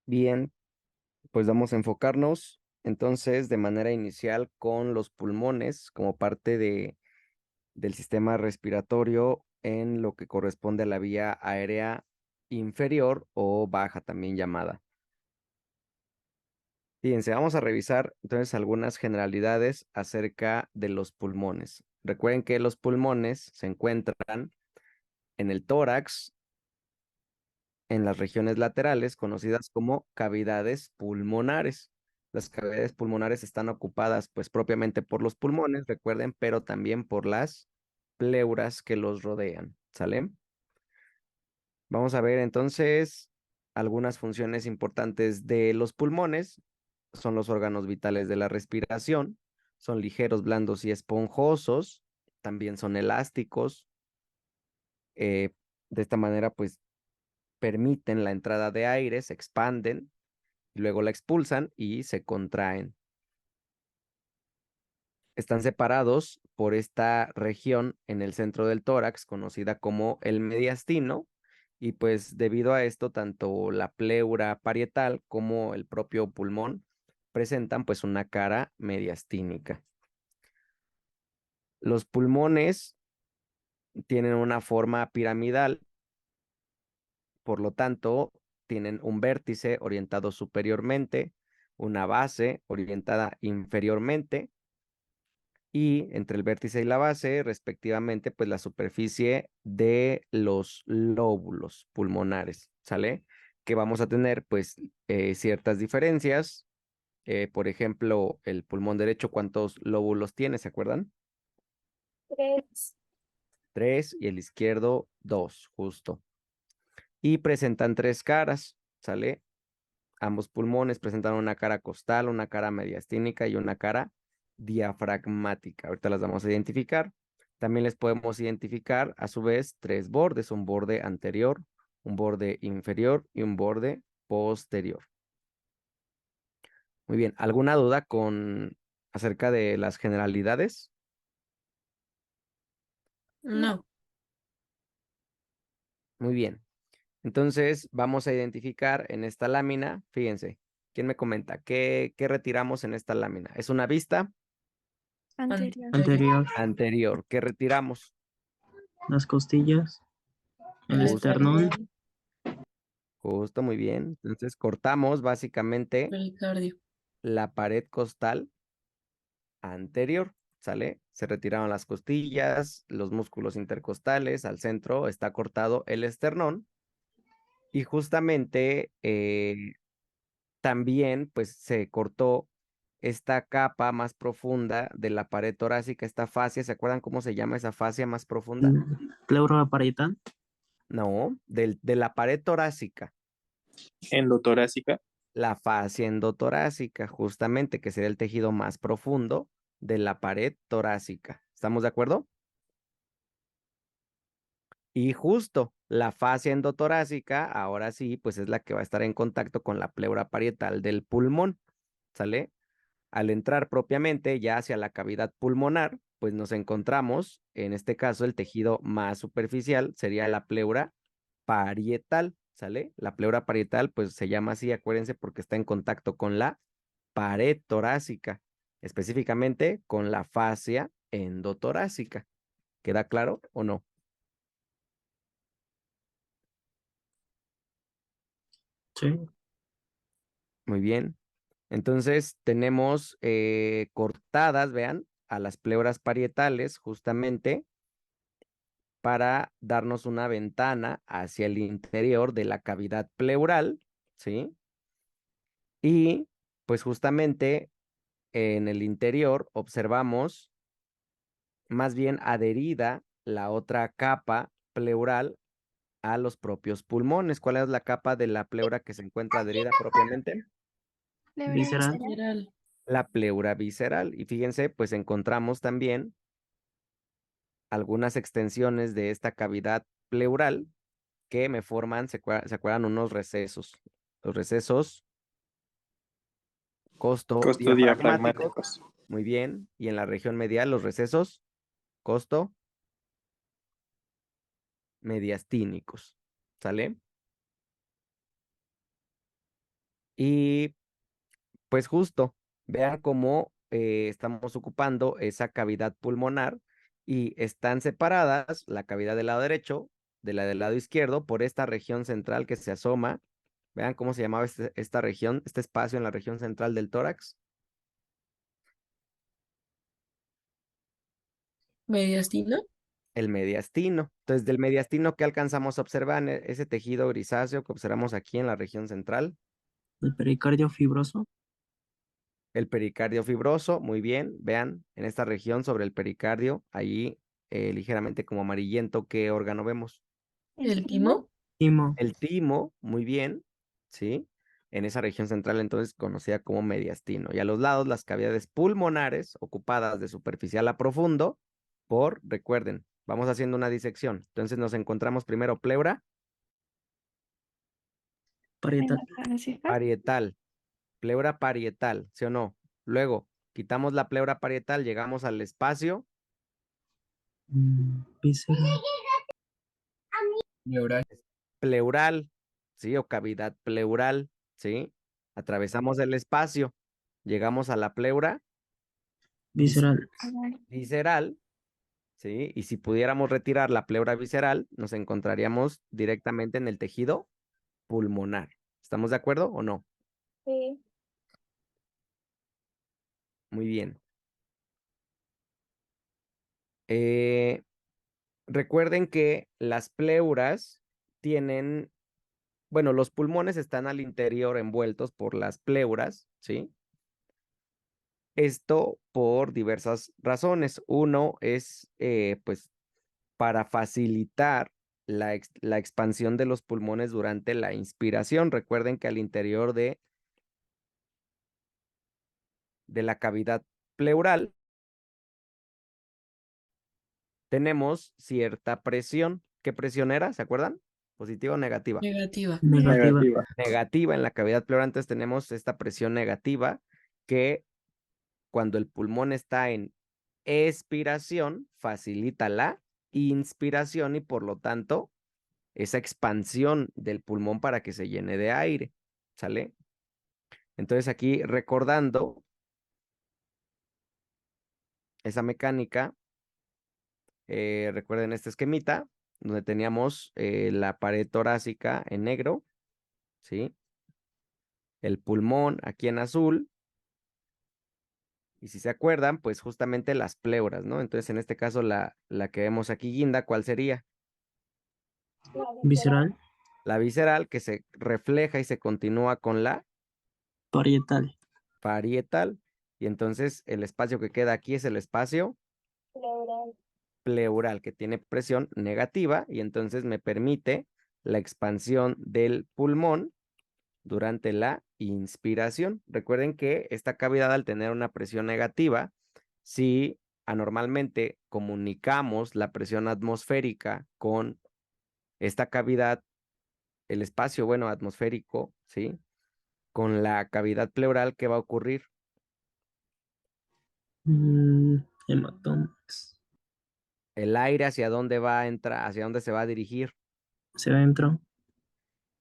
Bien, pues vamos a enfocarnos entonces de manera inicial con los pulmones como parte del sistema respiratorio en lo que corresponde a la vía aérea inferior o baja también llamada. Fíjense, vamos a revisar entonces algunas generalidades acerca de los pulmones. Recuerden que los pulmones se encuentran en el tórax, en las regiones laterales, conocidas como cavidades pulmonares. Las cavidades pulmonares están ocupadas pues propiamente por los pulmones, recuerden, pero también por las pleuras que los rodean, ¿sale? Vamos a ver entonces algunas funciones importantes de los pulmones. Son los órganos vitales de la respiración, son ligeros, blandos y esponjosos, también son elásticos. De esta manera pues permiten la entrada de aire, se expanden, y luego la expulsan y se contraen. Están separados por esta región en el centro del tórax, conocida como el mediastino, y pues debido a esto, tanto la pleura parietal como el propio pulmón presentan pues una cara mediastínica. Los pulmones tienen una forma piramidal, por lo tanto, tienen un vértice orientado superiormente, una base orientada inferiormente, y entre el vértice y la base, respectivamente, pues la superficie de los lóbulos pulmonares, ¿sale? Que vamos a tener, pues, ciertas diferencias. Por ejemplo, el pulmón derecho, ¿cuántos lóbulos tiene? ¿Se acuerdan? Tres. 3, y el izquierdo, 2, justo. Y presentan 3 caras, ¿sale? Ambos pulmones presentan una cara costal, una cara mediastínica y una cara diafragmática. Ahorita las vamos a identificar. También les podemos identificar a su vez 3 bordes, un borde anterior, un borde inferior y un borde posterior. Muy bien, ¿alguna duda acerca de las generalidades? No. Muy bien. Entonces vamos a identificar en esta lámina, fíjense, ¿quién me comenta? ¿Qué retiramos en esta lámina? ¿Es una vista? Anterior. Anterior, Anterior. ¿Qué retiramos? las costillas, el El Justo, esternón, esternón. justo, muy bien. Entonces cortamos básicamente Pericardio. la pared costal anterior, ¿sale? Se retiraron las costillas, los músculos intercostales, al centro está cortado el esternón y justamente también pues se cortó esta capa más profunda de la pared torácica, esta fascia. ¿Se acuerdan cómo se llama esa fascia más profunda? pleura parietal, No, de la pared torácica. Endotorácica. La fascia endotorácica, justamente, que sería el tejido más profundo de la pared torácica. ¿Estamos de acuerdo? Y justo la fascia endotorácica, ahora sí, pues es la que va a estar en contacto con la pleura parietal del pulmón, ¿sale? Al entrar propiamente ya hacia la cavidad pulmonar, pues nos encontramos, en este caso, el tejido más superficial sería la pleura parietal, ¿sale? La pleura parietal, pues se llama así, acuérdense, porque está en contacto con la pared torácica, específicamente con la fascia endotorácica. ¿Queda claro o no? sí, Muy bien. Entonces tenemos cortadas, vean, a las pleuras parietales justamente para darnos una ventana hacia el interior de la cavidad pleural, ¿sí? Y pues justamente en el interior observamos más bien adherida la otra capa pleural a los propios pulmones. ¿Cuál es la capa de la pleura que se encuentra adherida propiamente? Pleura visceral, visceral. La pleura visceral. Y fíjense, pues encontramos también algunas extensiones de esta cavidad pleural que me forman, ¿se acuerdan? Unos recesos. Los recesos costodiafragmáticos. Costodiafragmáticos. Muy bien. Y en la región medial, los recesos costo mediastínicos. ¿Sale? Y pues justo, vean cómo estamos ocupando esa cavidad pulmonar y están separadas la cavidad del lado derecho de la del lado izquierdo por esta región central que se asoma. Vean cómo se llamaba esta región, este espacio en la región central del tórax. Mediastino. El mediastino. Entonces, del mediastino, ¿qué alcanzamos a observar? Ese tejido grisáceo que observamos aquí en la región central. El pericardio fibroso. El pericardio fibroso, muy bien. Vean, en esta región sobre el pericardio, ahí ligeramente como amarillento, ¿qué órgano vemos? El timo. Timo. El timo, muy bien, ¿sí? En esa región central, entonces, conocida como mediastino. Y a los lados, las cavidades pulmonares, ocupadas de superficial a profundo, recuerden, vamos haciendo una disección. Entonces, nos encontramos primero pleura Parietal. parietal, pleura parietal, ¿sí o no? Luego, quitamos la pleura parietal, llegamos al espacio Víscera. Neural. pleural, ¿sí? O cavidad pleural, ¿sí? Atravesamos el espacio, llegamos a la pleura Visceral. visceral, ¿sí? Y si pudiéramos retirar la pleura visceral, nos encontraríamos directamente en el tejido pulmonar. ¿Estamos de acuerdo o no? Sí. Muy bien. Recuerden que las pleuras tienen, bueno, los pulmones están al interior envueltos por las pleuras, ¿sí? Esto por diversas razones. Uno es, pues, para facilitar la expansión de los pulmones durante la inspiración. Recuerden que al interior de la cavidad pleural tenemos cierta presión. ¿Qué presión era? ¿Se acuerdan? ¿Positiva o negativa? Negativa. Negativa. Negativa en la cavidad pleural. Entonces tenemos esta presión negativa que cuando el pulmón está en expiración facilita la inspiración y por lo tanto esa expansión del pulmón para que se llene de aire, ¿sale? Entonces aquí recordando esa mecánica, recuerden este esquemita donde teníamos la pared torácica en negro, ¿sí? El pulmón aquí en azul. Y si se acuerdan, pues justamente las pleuras, ¿no? Entonces en este caso la que vemos aquí guinda, ¿cuál sería? Visceral. La visceral que se refleja y se continúa con la Parietal. parietal. Y entonces el espacio que queda aquí es el espacio pleural que tiene presión negativa y entonces me permite la expansión del pulmón durante la inspiración. Recuerden que esta cavidad al tener una presión negativa, si anormalmente comunicamos la presión atmosférica con esta cavidad, el espacio, bueno, atmosférico, ¿sí? Con la cavidad pleural, ¿qué va a ocurrir? Hematomas. El aire hacia dónde va a entrar, hacia dónde se va a dirigir, Hacia adentro.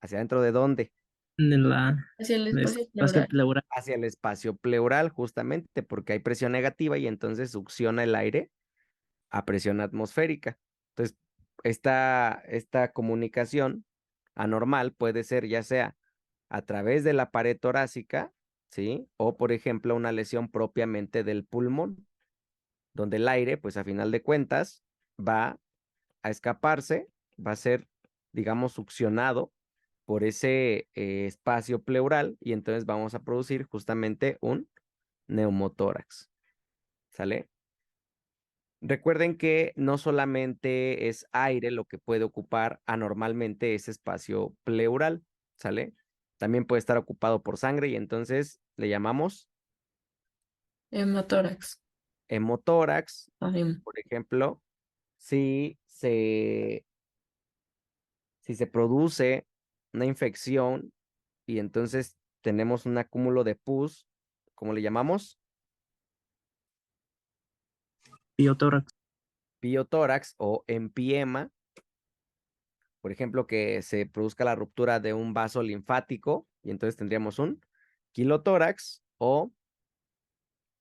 hacia adentro de dónde, De la Hacia el espacio espacio pleural. pleural. hacia el espacio pleural, justamente porque hay presión negativa y entonces succiona el aire a presión atmosférica. Entonces, esta comunicación anormal puede ser ya sea a través de la pared torácica, ¿sí? O, por ejemplo, una lesión propiamente del pulmón, donde el aire, pues a final de cuentas, va a escaparse, va a ser, digamos, succionado por ese espacio pleural y entonces vamos a producir justamente un neumotórax. ¿Sale? Recuerden que no solamente es aire lo que puede ocupar anormalmente ese espacio pleural, ¿sale? También puede estar ocupado por sangre y entonces le llamamos Hemotórax. hemotórax. Sabemos. Por ejemplo, si se produce una infección y entonces tenemos un acúmulo de pus, ¿cómo le llamamos? Piotórax. Piotórax o empiema. Por ejemplo, que se produzca la ruptura de un vaso linfático y entonces tendríamos un quilotórax o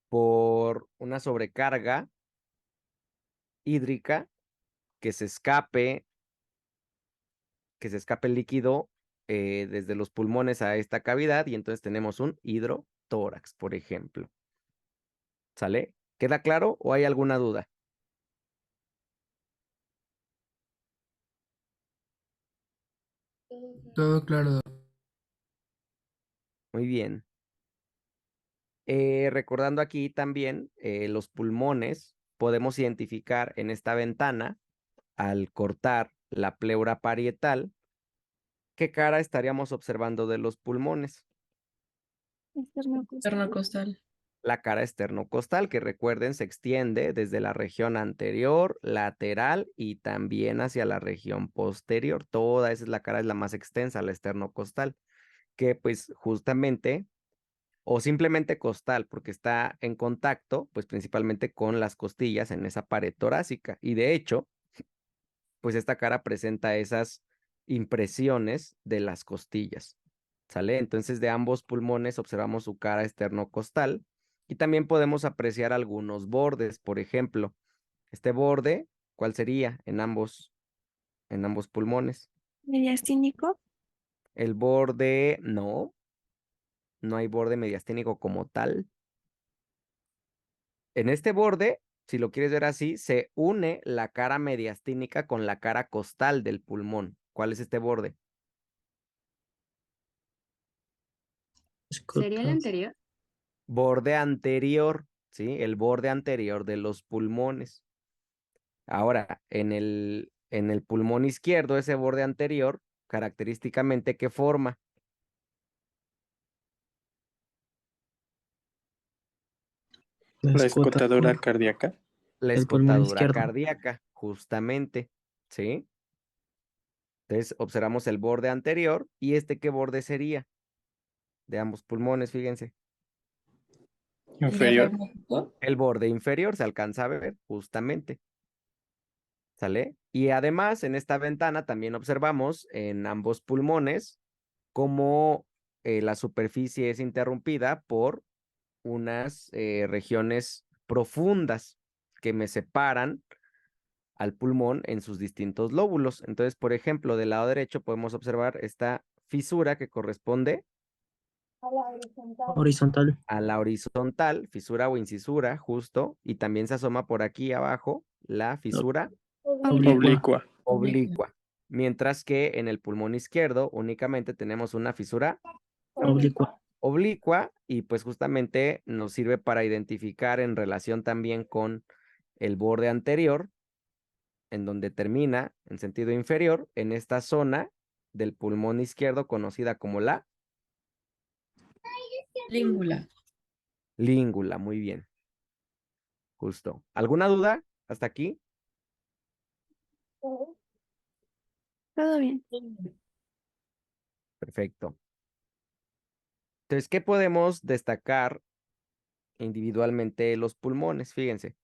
por una sobrecarga hídrica que se escape el líquido desde los pulmones a esta cavidad y entonces tenemos un hidrotórax, por ejemplo. ¿Sale? ¿Queda claro o hay alguna duda? Todo claro. Muy bien. Recordando aquí también los pulmones, podemos identificar en esta ventana, al cortar la pleura parietal, ¿qué cara estaríamos observando de los pulmones? Esternocostal. La cara esternocostal, que recuerden se extiende desde la región anterior, lateral y también hacia la región posterior. Toda esa es la cara, es la más extensa, la esternocostal, que pues justamente, o simplemente costal, porque está en contacto, pues principalmente con las costillas en esa pared torácica. Y de hecho, pues esta cara presenta esas impresiones de las costillas, ¿sale? Entonces de ambos pulmones observamos su cara esternocostal y también podemos apreciar algunos bordes, por ejemplo, este borde, ¿cuál sería en ambos pulmones? Mediastínico. El borde, no hay borde mediastínico como tal. En este borde, si lo quieres ver así, se une la cara mediastínica con la cara costal del pulmón. ¿Cuál es este borde? ¿Sería el Escrotal. anterior? Borde anterior, ¿sí? El borde anterior de los pulmones. Ahora, en el pulmón izquierdo, ese borde anterior, característicamente, ¿qué forma? La escotadora escotadura. cardíaca. La El pulmón escotadura izquierdo. cardíaca, justamente, ¿sí? Entonces, observamos el borde anterior y ¿qué borde sería? De ambos pulmones, fíjense. Inferior. Diafragmático. El borde inferior se alcanza a ver, justamente, ¿sale? Y además, en esta ventana también observamos en ambos pulmones cómo la superficie es interrumpida por unas regiones profundas que me separan al pulmón en sus distintos lóbulos. Entonces, por ejemplo, del lado derecho podemos observar esta fisura que corresponde Horizontal. a la horizontal, fisura o incisura, justo, y también se asoma por aquí abajo la fisura Oblicua. oblicua, mientras que en el pulmón izquierdo únicamente tenemos una fisura Oblicua. oblicua y pues justamente nos sirve para identificar en relación también con el borde anterior, en donde termina en sentido inferior, en esta zona del pulmón izquierdo conocida como la Língula. língula. Muy bien, justo. ¿Alguna duda hasta aquí? Todo bien. Perfecto. Entonces, ¿qué podemos destacar individualmente de los pulmones? Fíjense.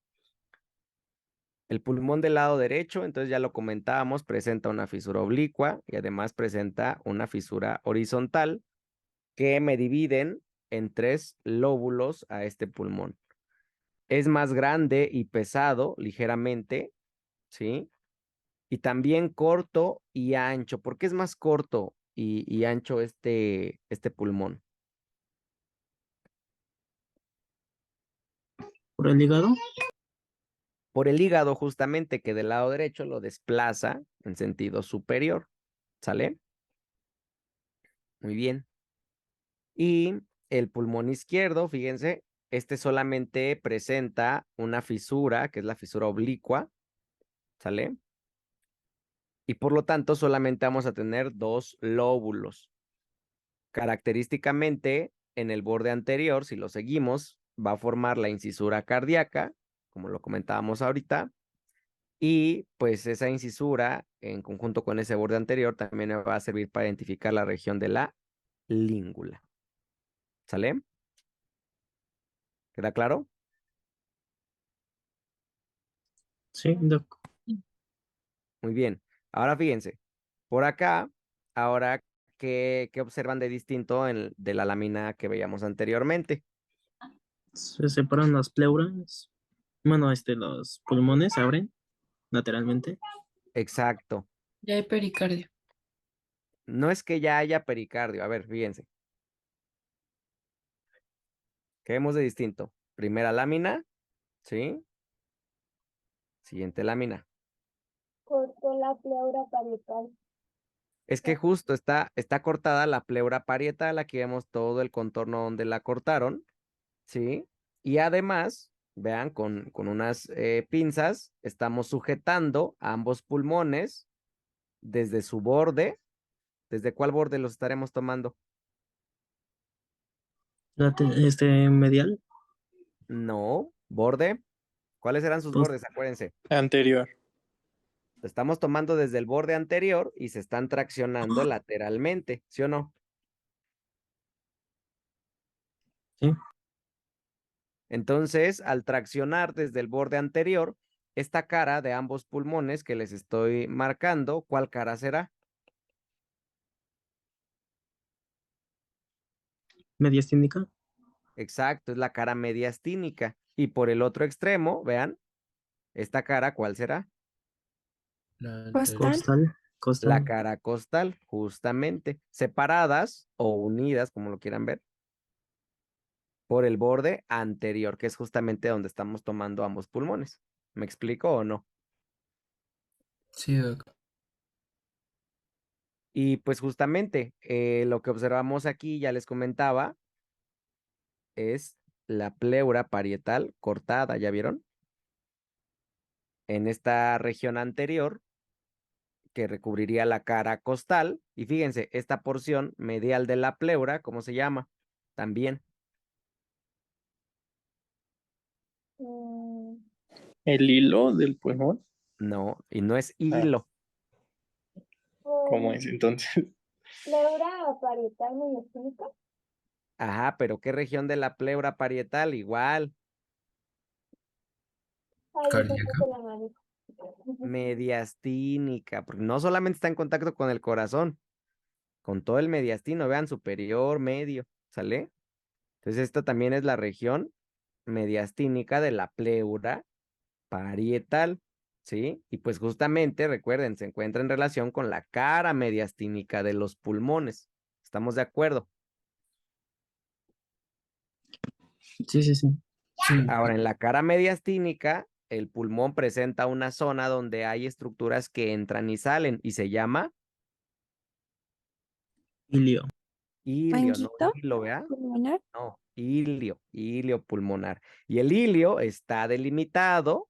El pulmón del lado derecho, entonces ya lo comentábamos, presenta una fisura oblicua y además presenta una fisura horizontal que me dividen en 3 lóbulos a este pulmón. Es más grande y pesado ligeramente, ¿sí? Y también corto y ancho. ¿Por qué es más corto y ancho este pulmón? Por el hígado. Por el hígado, justamente, que del lado derecho lo desplaza en sentido superior. ¿Sale? Muy bien. Y el pulmón izquierdo, fíjense, este solamente presenta una fisura, que es la fisura oblicua. ¿Sale? Y por lo tanto solamente vamos a tener 2 lóbulos. Característicamente, en el borde anterior, si lo seguimos, va a formar la incisura cardíaca, como lo comentábamos ahorita, y pues esa incisura, en conjunto con ese borde anterior, también me va a servir para identificar la región de la língula. ¿Sale? ¿Queda claro? Sí, doc. Muy bien. Ahora fíjense, por acá, ahora ¿qué observan de distinto de la lámina que veíamos anteriormente? Se separan las pleuras. Bueno, los pulmones se abren lateralmente. Exacto. Ya hay pericardio. No es que ya haya pericardio. A ver, fíjense. ¿Qué vemos de distinto? Primera lámina, ¿sí? Siguiente lámina. Cortó la pleura parietal. Es que justo está cortada la pleura parietal. Aquí vemos todo el contorno donde la cortaron, ¿sí? Y además, vean, con unas pinzas estamos sujetando ambos pulmones desde su borde. ¿Desde cuál borde los estaremos tomando? Medial. No, borde. ¿Cuáles eran sus Post- bordes? Acuérdense. Anterior. Lo estamos tomando desde el borde anterior y se están traccionando lateralmente, ¿sí o no? Sí. Entonces, al traccionar desde el borde anterior, esta cara de ambos pulmones que les estoy marcando, ¿cuál cara será? Mediastínica. Exacto, es la cara mediastínica. Y por el otro extremo, vean, esta cara, ¿cuál será? La Costal. Costal. La Costal. cara costal, justamente, separadas o unidas, como lo quieran ver, por el borde anterior, que es justamente donde estamos tomando ambos pulmones. ¿Me explico o no? Sí, doc. Y pues justamente lo que observamos aquí, ya les comentaba, es la pleura parietal cortada, ¿ya vieron? En esta región anterior que recubriría la cara costal. Y fíjense, esta porción medial de la pleura, ¿cómo se llama? También, Mm, El hilo del pulmón. no, y no es Ah, hilo. ¿cómo es entonces? pleura parietal mediastínica. Ajá, pero ¿qué región de la pleura parietal? Igual, Ay, yo Cardíaca. tampoco la manejo. mediastínica, porque no solamente está en contacto con el corazón, con todo el mediastino, vean, superior, medio, ¿sale? Entonces, esta también es la región mediastínica de la pleura parietal, ¿sí? Y pues justamente, recuerden, se encuentra en relación con la cara mediastínica de los pulmones. ¿Estamos de acuerdo? Sí, sí, sí. Sí. Ahora, en la cara mediastínica, el pulmón presenta una zona donde hay estructuras que entran y salen y se llama Ilio. ilio, no Manguito hilo, ¿vea? pulmonar. No, ilio pulmonar. Y el ilio está delimitado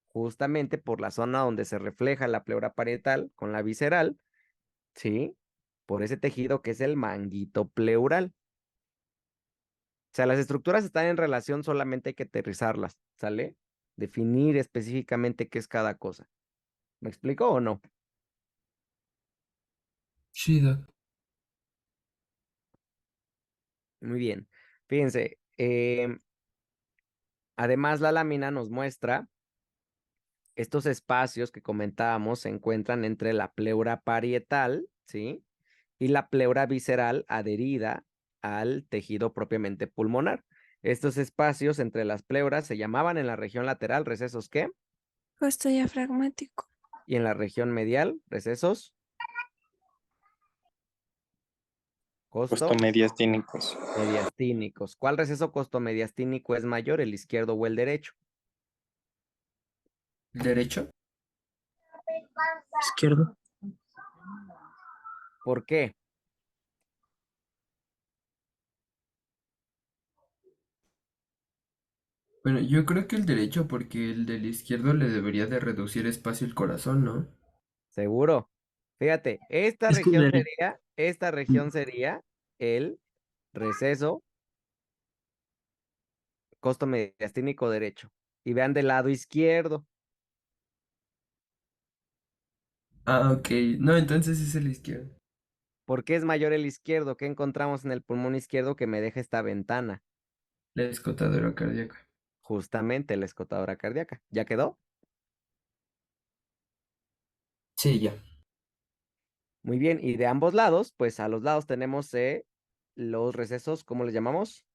justamente por la zona donde se refleja la pleura parietal con la visceral, ¿sí? Por ese tejido que es el manguito pleural. O sea, las estructuras están en relación, solamente hay que aterrizarlas, ¿sale? Definir específicamente qué es cada cosa. ¿Me explico o no? Sí, doc. Muy bien. Fíjense, además la lámina nos muestra estos espacios que comentábamos se encuentran entre la pleura parietal, ¿sí? Y la pleura visceral adherida al tejido propiamente pulmonar. Estos espacios entre las pleuras se llamaban en la región lateral recesos ¿qué? Costo diafragmático. Y en la región medial recesos costo Costomediastínicos. mediastínicos. ¿Cuál receso costomediastínico es mayor, el izquierdo o el derecho? ¿El derecho? Izquierdo. ¿Por qué? Bueno, yo creo que el derecho porque el del izquierdo le debería de reducir espacio el corazón, ¿no? Seguro. Fíjate, Es que el derecho. esta región sería el receso costo mediastínico derecho. Y vean del lado izquierdo. Ah, ok. No, entonces es el izquierdo. ¿Por qué es mayor el izquierdo? ¿Qué encontramos en el pulmón izquierdo que me deja esta ventana? La escotadora cardíaca. Justamente la escotadora cardíaca. ¿Ya quedó? Sí, ya. Muy bien, y de ambos lados, pues a los lados tenemos los recesos, ¿cómo les llamamos?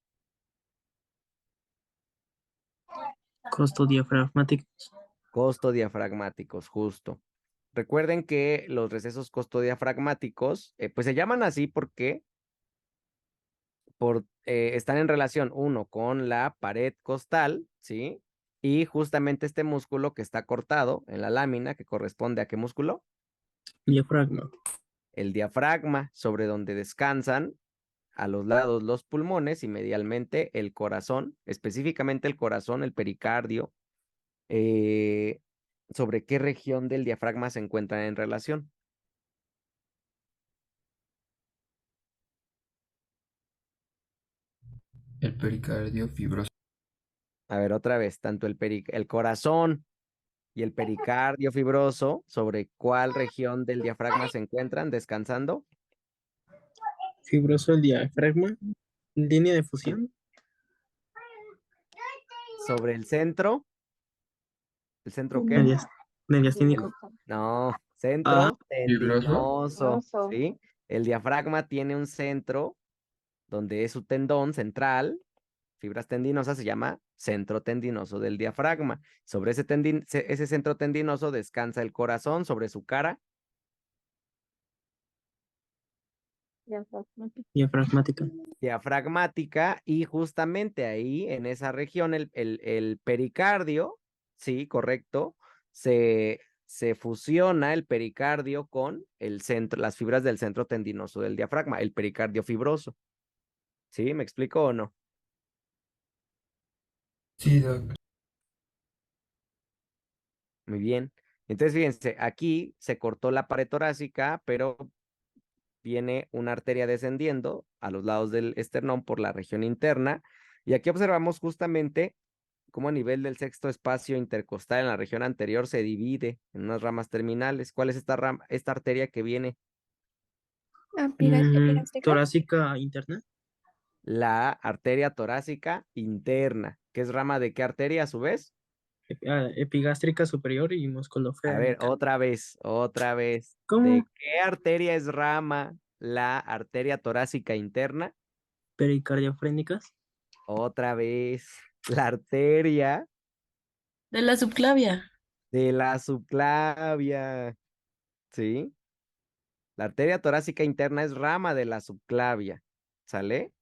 Costo diafragmáticos. Costo diafragmáticos, justo. Recuerden que los recesos costodiafragmáticos, pues se llaman así porque están en relación, uno, con la pared costal, ¿sí? Y justamente este músculo que está cortado en la lámina, que corresponde a qué músculo? Diafragma. El diafragma, sobre donde descansan a los lados los pulmones y medialmente el corazón, específicamente el corazón, el pericardio. eh, ¿Sobre qué región del diafragma se encuentran en relación? El pericardio fibroso. A ver, otra vez, tanto el corazón y el pericardio fibroso, ¿sobre cuál región del diafragma se encuentran descansando? Fibroso el diafragma. Línea de fusión. ¿Sobre el centro? ¿El centro qué? Medias, mediastínico. No, Ah, centro Fibroso. tendinoso, ¿sí? El diafragma tiene un centro donde es su tendón central, fibras tendinosas, se llama centro tendinoso del diafragma. Sobre ese centro tendinoso descansa el corazón, sobre su cara. diafragmática. Diafragmática, y justamente ahí, en esa región, el pericardio, sí, correcto, se fusiona el pericardio con el centro, las fibras del centro tendinoso del diafragma, el pericardio fibroso. ¿Sí? ¿Me explico o no? Sí, Doc. Muy bien. Entonces, fíjense, aquí se cortó la pared torácica, pero viene una arteria descendiendo a los lados del esternón por la región interna. Y aquí observamos justamente cómo a nivel del sexto espacio intercostal en la región anterior se divide en unas ramas terminales. ¿Cuál es esta arteria que viene? Epigástica. Torácica interna. La arteria torácica interna, que es rama de qué arteria a su vez. Epigástrica superior y A ver, musculofrénica. otra vez. ¿Cómo? ¿De qué arteria es rama la arteria torácica interna? Pericardiofrénicas. Otra vez. La arteria De la subclavia. de la subclavia. ¿Sí? La arteria torácica interna es rama de la subclavia. ¿Sale?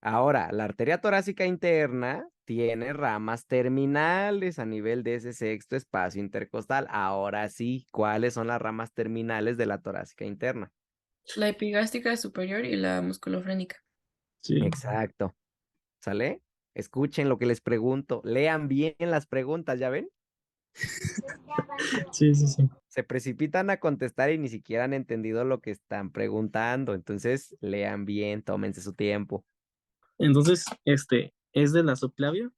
Ahora, la arteria torácica interna tiene ramas terminales a nivel de ese sexto espacio intercostal. Ahora sí, ¿cuáles son las ramas terminales de la torácica interna? La epigástica superior y la musculofrénica. Sí. Exacto. ¿Sale? Escuchen lo que les pregunto. Lean bien las preguntas, ¿ya ven? Sí, sí, sí. Se precipitan a contestar y ni siquiera han entendido lo que están preguntando. Entonces, lean bien, tómense su tiempo. Entonces, ¿es de la subclavia?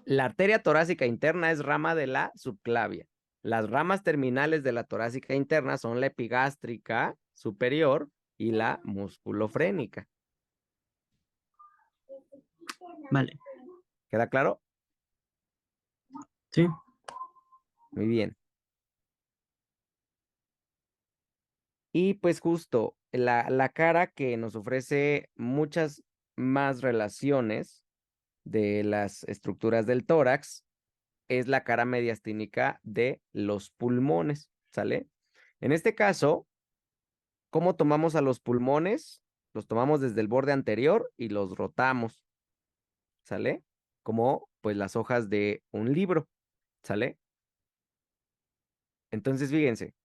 La arteria torácica interna es rama de la subclavia. Las ramas terminales de la torácica interna son la epigástrica superior y la musculofrénica. Vale. ¿Queda claro? Sí. Muy bien. Y pues justo la cara que nos ofrece muchas más relaciones de las estructuras del tórax es la cara mediastínica de los pulmones, ¿sale? En este caso, ¿cómo tomamos a los pulmones? Los tomamos desde el borde anterior y los rotamos, ¿sale? Como pues las hojas de un libro, ¿sale? Entonces, fíjense,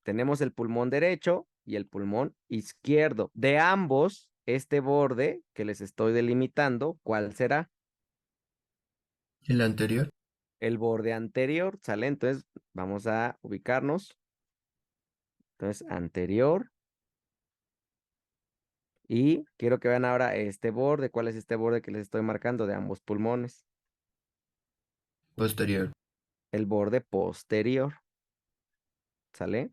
tenemos el pulmón derecho y el pulmón izquierdo. De ambos, este borde que les estoy delimitando, ¿cuál será? El anterior. El borde anterior, ¿sale? Entonces, vamos a ubicarnos. Entonces, anterior. Y quiero que vean ahora este borde. ¿Cuál es este borde que les estoy marcando de ambos pulmones? Posterior. El borde posterior, ¿sale?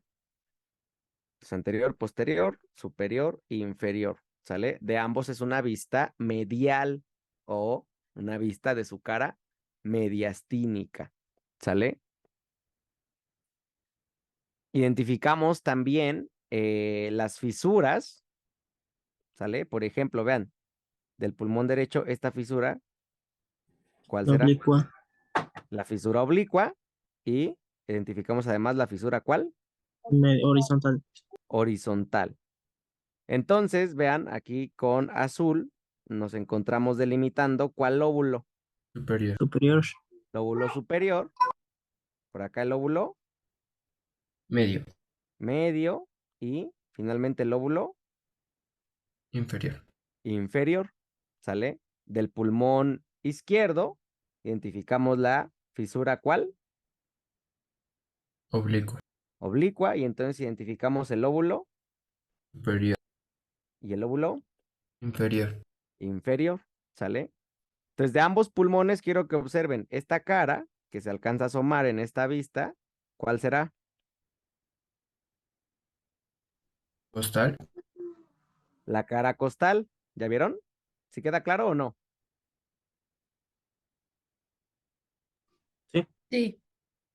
Pues anterior, posterior, superior e inferior, ¿sale? De ambos es una vista medial o una vista de su cara mediastínica, ¿sale? Identificamos también las fisuras, ¿sale? Por ejemplo, vean, del pulmón derecho, esta fisura, ¿cuál La será? oblicua. La fisura oblicua y identificamos además la fisura, ¿cuál? Horizontal. Horizontal. Entonces, vean, aquí con azul nos encontramos delimitando cuál lóbulo. Superior. Superior. Lóbulo superior, por acá el lóbulo Medio. medio y finalmente el lóbulo Inferior. inferior, ¿sale? Del pulmón izquierdo, identificamos la fisura, ¿cuál? Oblicuo. Oblicua, y entonces identificamos el lóbulo Superior. y el lóbulo Inferior. inferior, ¿sale? Entonces, de ambos pulmones quiero que observen esta cara que se alcanza a asomar en esta vista. ¿Cuál será? Costal. La cara costal. ¿Ya vieron? ¿Sí queda claro o no? Sí.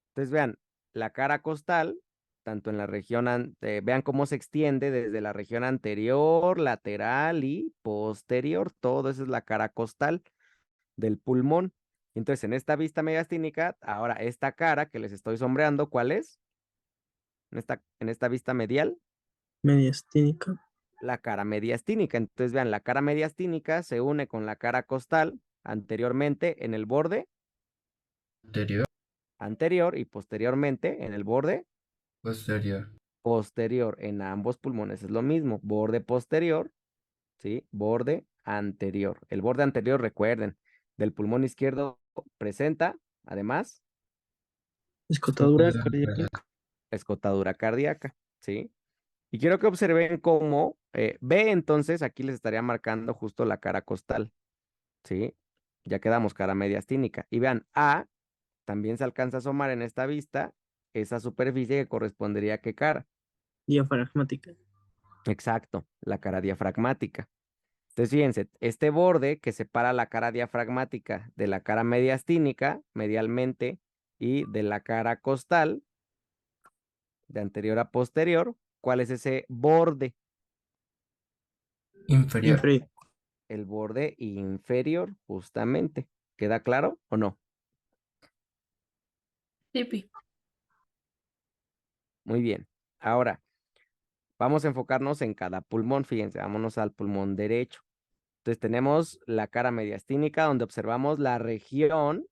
Entonces, vean, la cara costal, tanto en la región, vean cómo se extiende desde la región anterior, lateral y posterior. Todo eso es la cara costal del pulmón. Entonces, en esta vista mediastínica, ahora esta cara que les estoy sombreando, ¿cuál es? En esta vista medial, Mediastínica. la cara mediastínica. Entonces, vean, la cara mediastínica se une con la cara costal anteriormente en el borde Anterior. anterior y posteriormente en el borde Posterior. posterior. En ambos pulmones es lo mismo. Borde posterior, ¿sí? Borde anterior. El borde anterior, recuerden, del pulmón izquierdo presenta, además, Escotadura cardíaca. escotadura cardíaca, ¿sí? Y quiero que observen cómo B, entonces, aquí les estaría marcando justo la cara costal, ¿sí? Ya quedamos cara mediastínica. Y vean, A también se alcanza a asomar en esta vista esa superficie que correspondería a qué cara. Diafragmática. Exacto, la cara diafragmática. Entonces, fíjense, este borde que separa la cara diafragmática de la cara mediastínica, medialmente, y de la cara costal, de anterior a posterior, ¿cuál es ese borde? Inferior. Inferior. El borde inferior, justamente. ¿Queda claro o no? Sí, Pi. Muy bien. Ahora, vamos a enfocarnos en cada pulmón. Fíjense, vámonos al pulmón derecho. Entonces, tenemos la cara mediastínica, donde observamos la región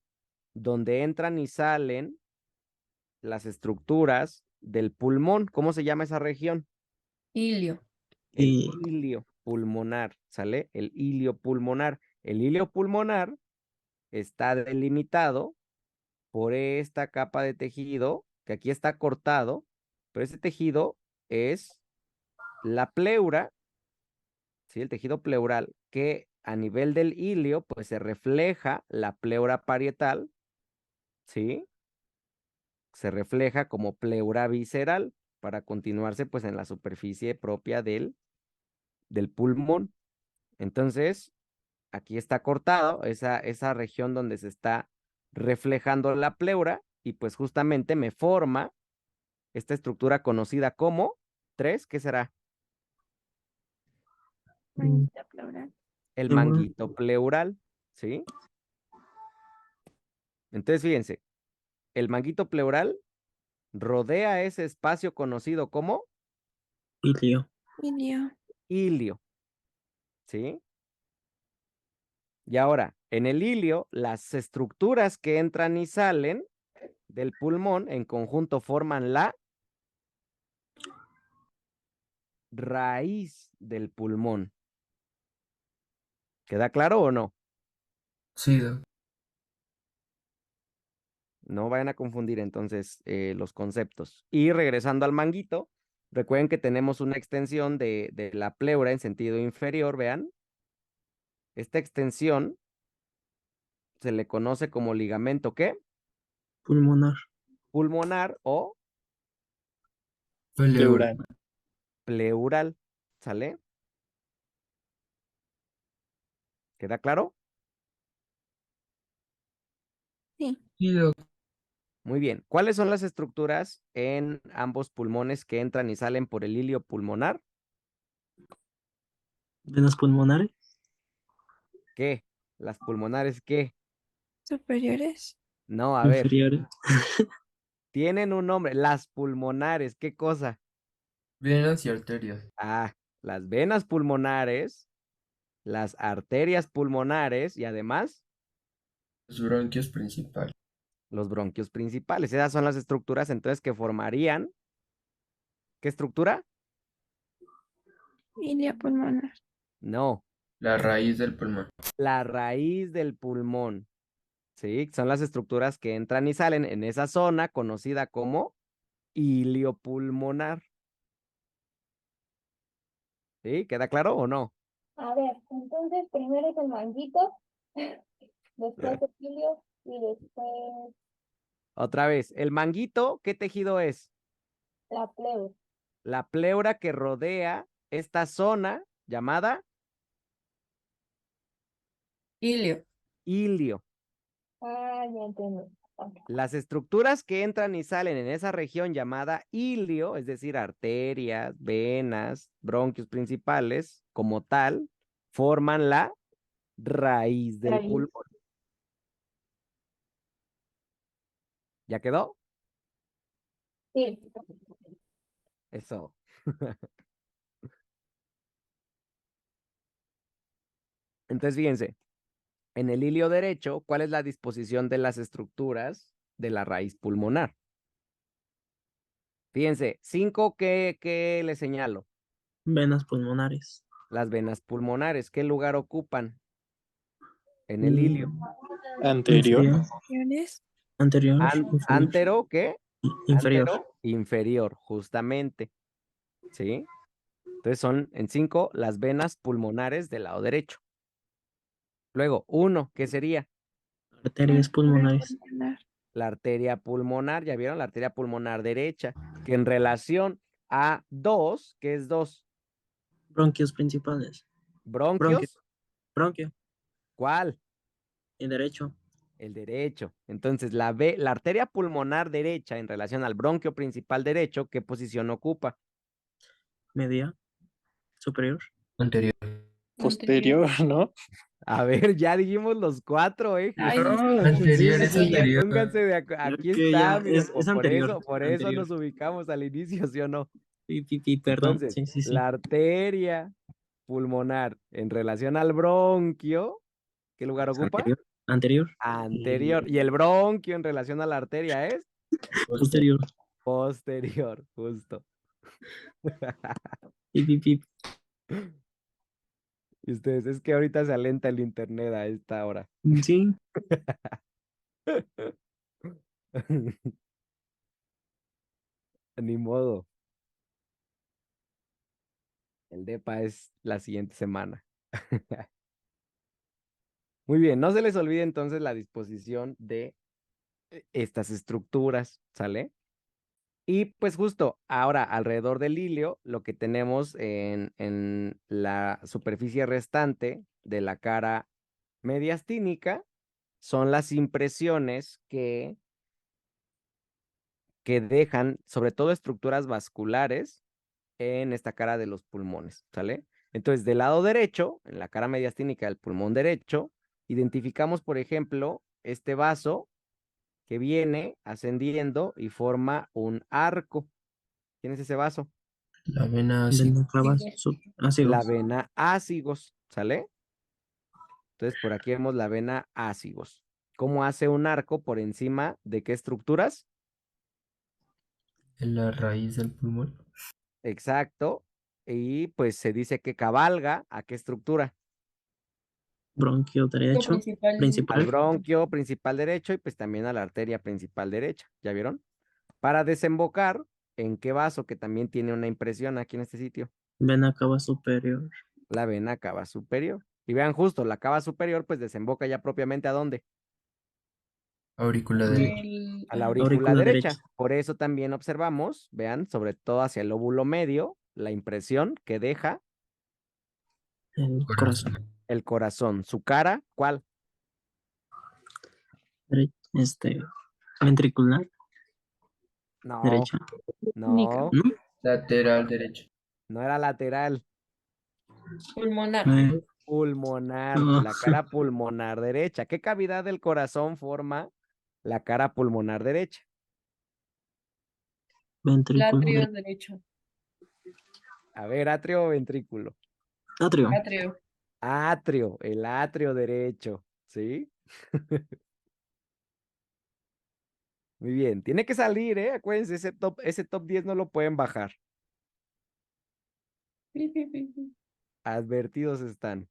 donde entran y salen las estructuras del pulmón. ¿Cómo se llama esa región? Ilio. El Y ilio pulmonar, ¿sale? El ilio pulmonar. El ilio pulmonar está delimitado por esta capa de tejido que aquí está cortado, pero ese tejido es la pleura, ¿sí? El tejido pleural, que a nivel del ilio, pues se refleja la pleura parietal, ¿sí? Se refleja como pleura visceral para continuarse pues en la superficie propia del pulmón. Entonces, aquí está cortado esa región donde se está reflejando la pleura y pues justamente me forma esta estructura conocida como 3, ¿qué será? Manguita pleural. El Pleura. manguito pleural, ¿sí? Entonces, fíjense, el manguito pleural rodea ese espacio conocido como ilio. Ilio. ilio, ¿sí? Y ahora, en el ilio, las estructuras que entran y salen del pulmón en conjunto forman la raíz del pulmón. ¿Queda claro o no? Sí, Doc. No vayan a confundir entonces los conceptos. Y regresando al manguito, recuerden que tenemos una extensión de la pleura en sentido inferior, vean. Esta extensión se le conoce como ligamento, ¿qué? Pulmonar. Pulmonar o Pleural. pleural, ¿sale? ¿Queda claro? Sí. Sí, Doc. Muy bien. ¿Cuáles son las estructuras en ambos pulmones que entran y salen por el hilio pulmonar? Venas pulmonares. ¿Qué? ¿Las pulmonares qué? Superiores. No, a ver, Inferiores. tienen un nombre. Las pulmonares, ¿qué cosa? Venas y arterias. Ah, las venas pulmonares, las arterias pulmonares y además Los bronquios principales. los bronquios principales. Esas son las estructuras entonces que formarían. ¿Qué estructura? Ilia pulmonar. No, La raíz del pulmón. la raíz del pulmón. Sí, son las estructuras que entran y salen en esa zona conocida como hilio pulmonar. ¿Sí? ¿Queda claro o no? A ver, entonces primero es el manguito, después el hilio y después Otra vez, el manguito, ¿qué tejido es? la pleura. La pleura que rodea esta zona llamada Ilio. hilio. Ah, ya entiendo. Ok. Las estructuras que entran y salen en esa región llamada hilio, es decir, arterias, venas, bronquios principales, como tal, forman la raíz del Raíz. pulmón. ¿Ya quedó? Sí. Eso. Entonces, fíjense, en el hilio derecho, ¿cuál es la disposición de las estructuras de la raíz pulmonar? Fíjense, 5, ¿qué le señalo? Venas pulmonares. Las venas pulmonares, ¿qué lugar ocupan en el hilio? Anterior. Inferior. Superiores. Anterior. Inferior. Antero, ¿qué? Inferior. Antero, inferior, justamente. ¿Sí? Entonces son en 5 las venas pulmonares del lado derecho. Luego, 1, ¿qué sería? Arterias pulmonares. Pulmonar. La arteria pulmonar, ¿ya vieron? La arteria pulmonar derecha, que en relación a 2, ¿qué es 2? Bronquios principales. Bronquio. ¿Bronquios? Bronquio. ¿Cuál? Y derecho. El derecho. Entonces, la arteria pulmonar derecha en relación al bronquio principal derecho, ¿qué posición ocupa? Media. Superior. Anterior. Posterior, ¿no? A ver, ya dijimos los 4 ejes. Ay, Anterior sí, es sí, ya. anterior. Pónganse de Ya aquí que está, ya miren, es por anterior. eso Anterior. nos ubicamos al inicio, ¿sí o no? Perdón. Entonces, Sí, sí, sí. la arteria pulmonar en relación al bronquio, ¿qué lugar ocupa? Anterior. Anterior. Anterior. Y el bronquio en relación a la arteria es Posterior. posterior, justo. Pip. Y ustedes, es que ahorita se alenta el internet a esta hora. Sí. Ni modo. El DEPA es la siguiente semana. Muy bien, no se les olvide entonces la disposición de estas estructuras, ¿sale? Y pues justo ahora alrededor del hilio, lo que tenemos en la superficie restante de la cara mediastínica son las impresiones que dejan sobre todo estructuras vasculares en esta cara de los pulmones, ¿sale? Entonces, del lado derecho, en la cara mediastínica del pulmón derecho, identificamos, por ejemplo, este vaso que viene ascendiendo y forma un arco. ¿Quién es ese vaso? La vena así. Vena cava. Así La vena ácigos, ¿sale? Entonces, por aquí vemos la vena ácigos. ¿Cómo hace un arco por encima de qué estructuras? En la raíz del pulmón. Exacto. Y pues se dice que cabalga a qué estructura? Bronquio derecho. Principal. Al Principal. bronquio principal derecho y pues también a la arteria principal derecha. ¿Ya vieron? Para desembocar en qué vaso que también tiene una impresión aquí en este sitio. Vena cava superior. La vena cava superior. Y vean justo, la cava superior pues desemboca ya propiamente ¿a dónde? Aurícula derecha. A la aurícula Aurícula derecha. derecha. Por eso también observamos, vean, sobre todo hacia el lóbulo medio, la impresión que deja El corazón. el corazón. Su cara, ¿cuál? Ventricular, No, derecha. no, ¿No? Lateral derecho. no era lateral. Pulmonar. Pulmonar, No. la cara pulmonar derecha. ¿Qué cavidad del corazón forma la cara pulmonar derecha? Ventrículo Atrio derecho. derecho. A ver, atrio o ventrículo. Atrio. Atrio. Atrio, el atrio derecho, ¿sí? Muy bien, tiene que salir, ¿eh? Acuérdense, ese top 10 no lo pueden bajar. Advertidos están.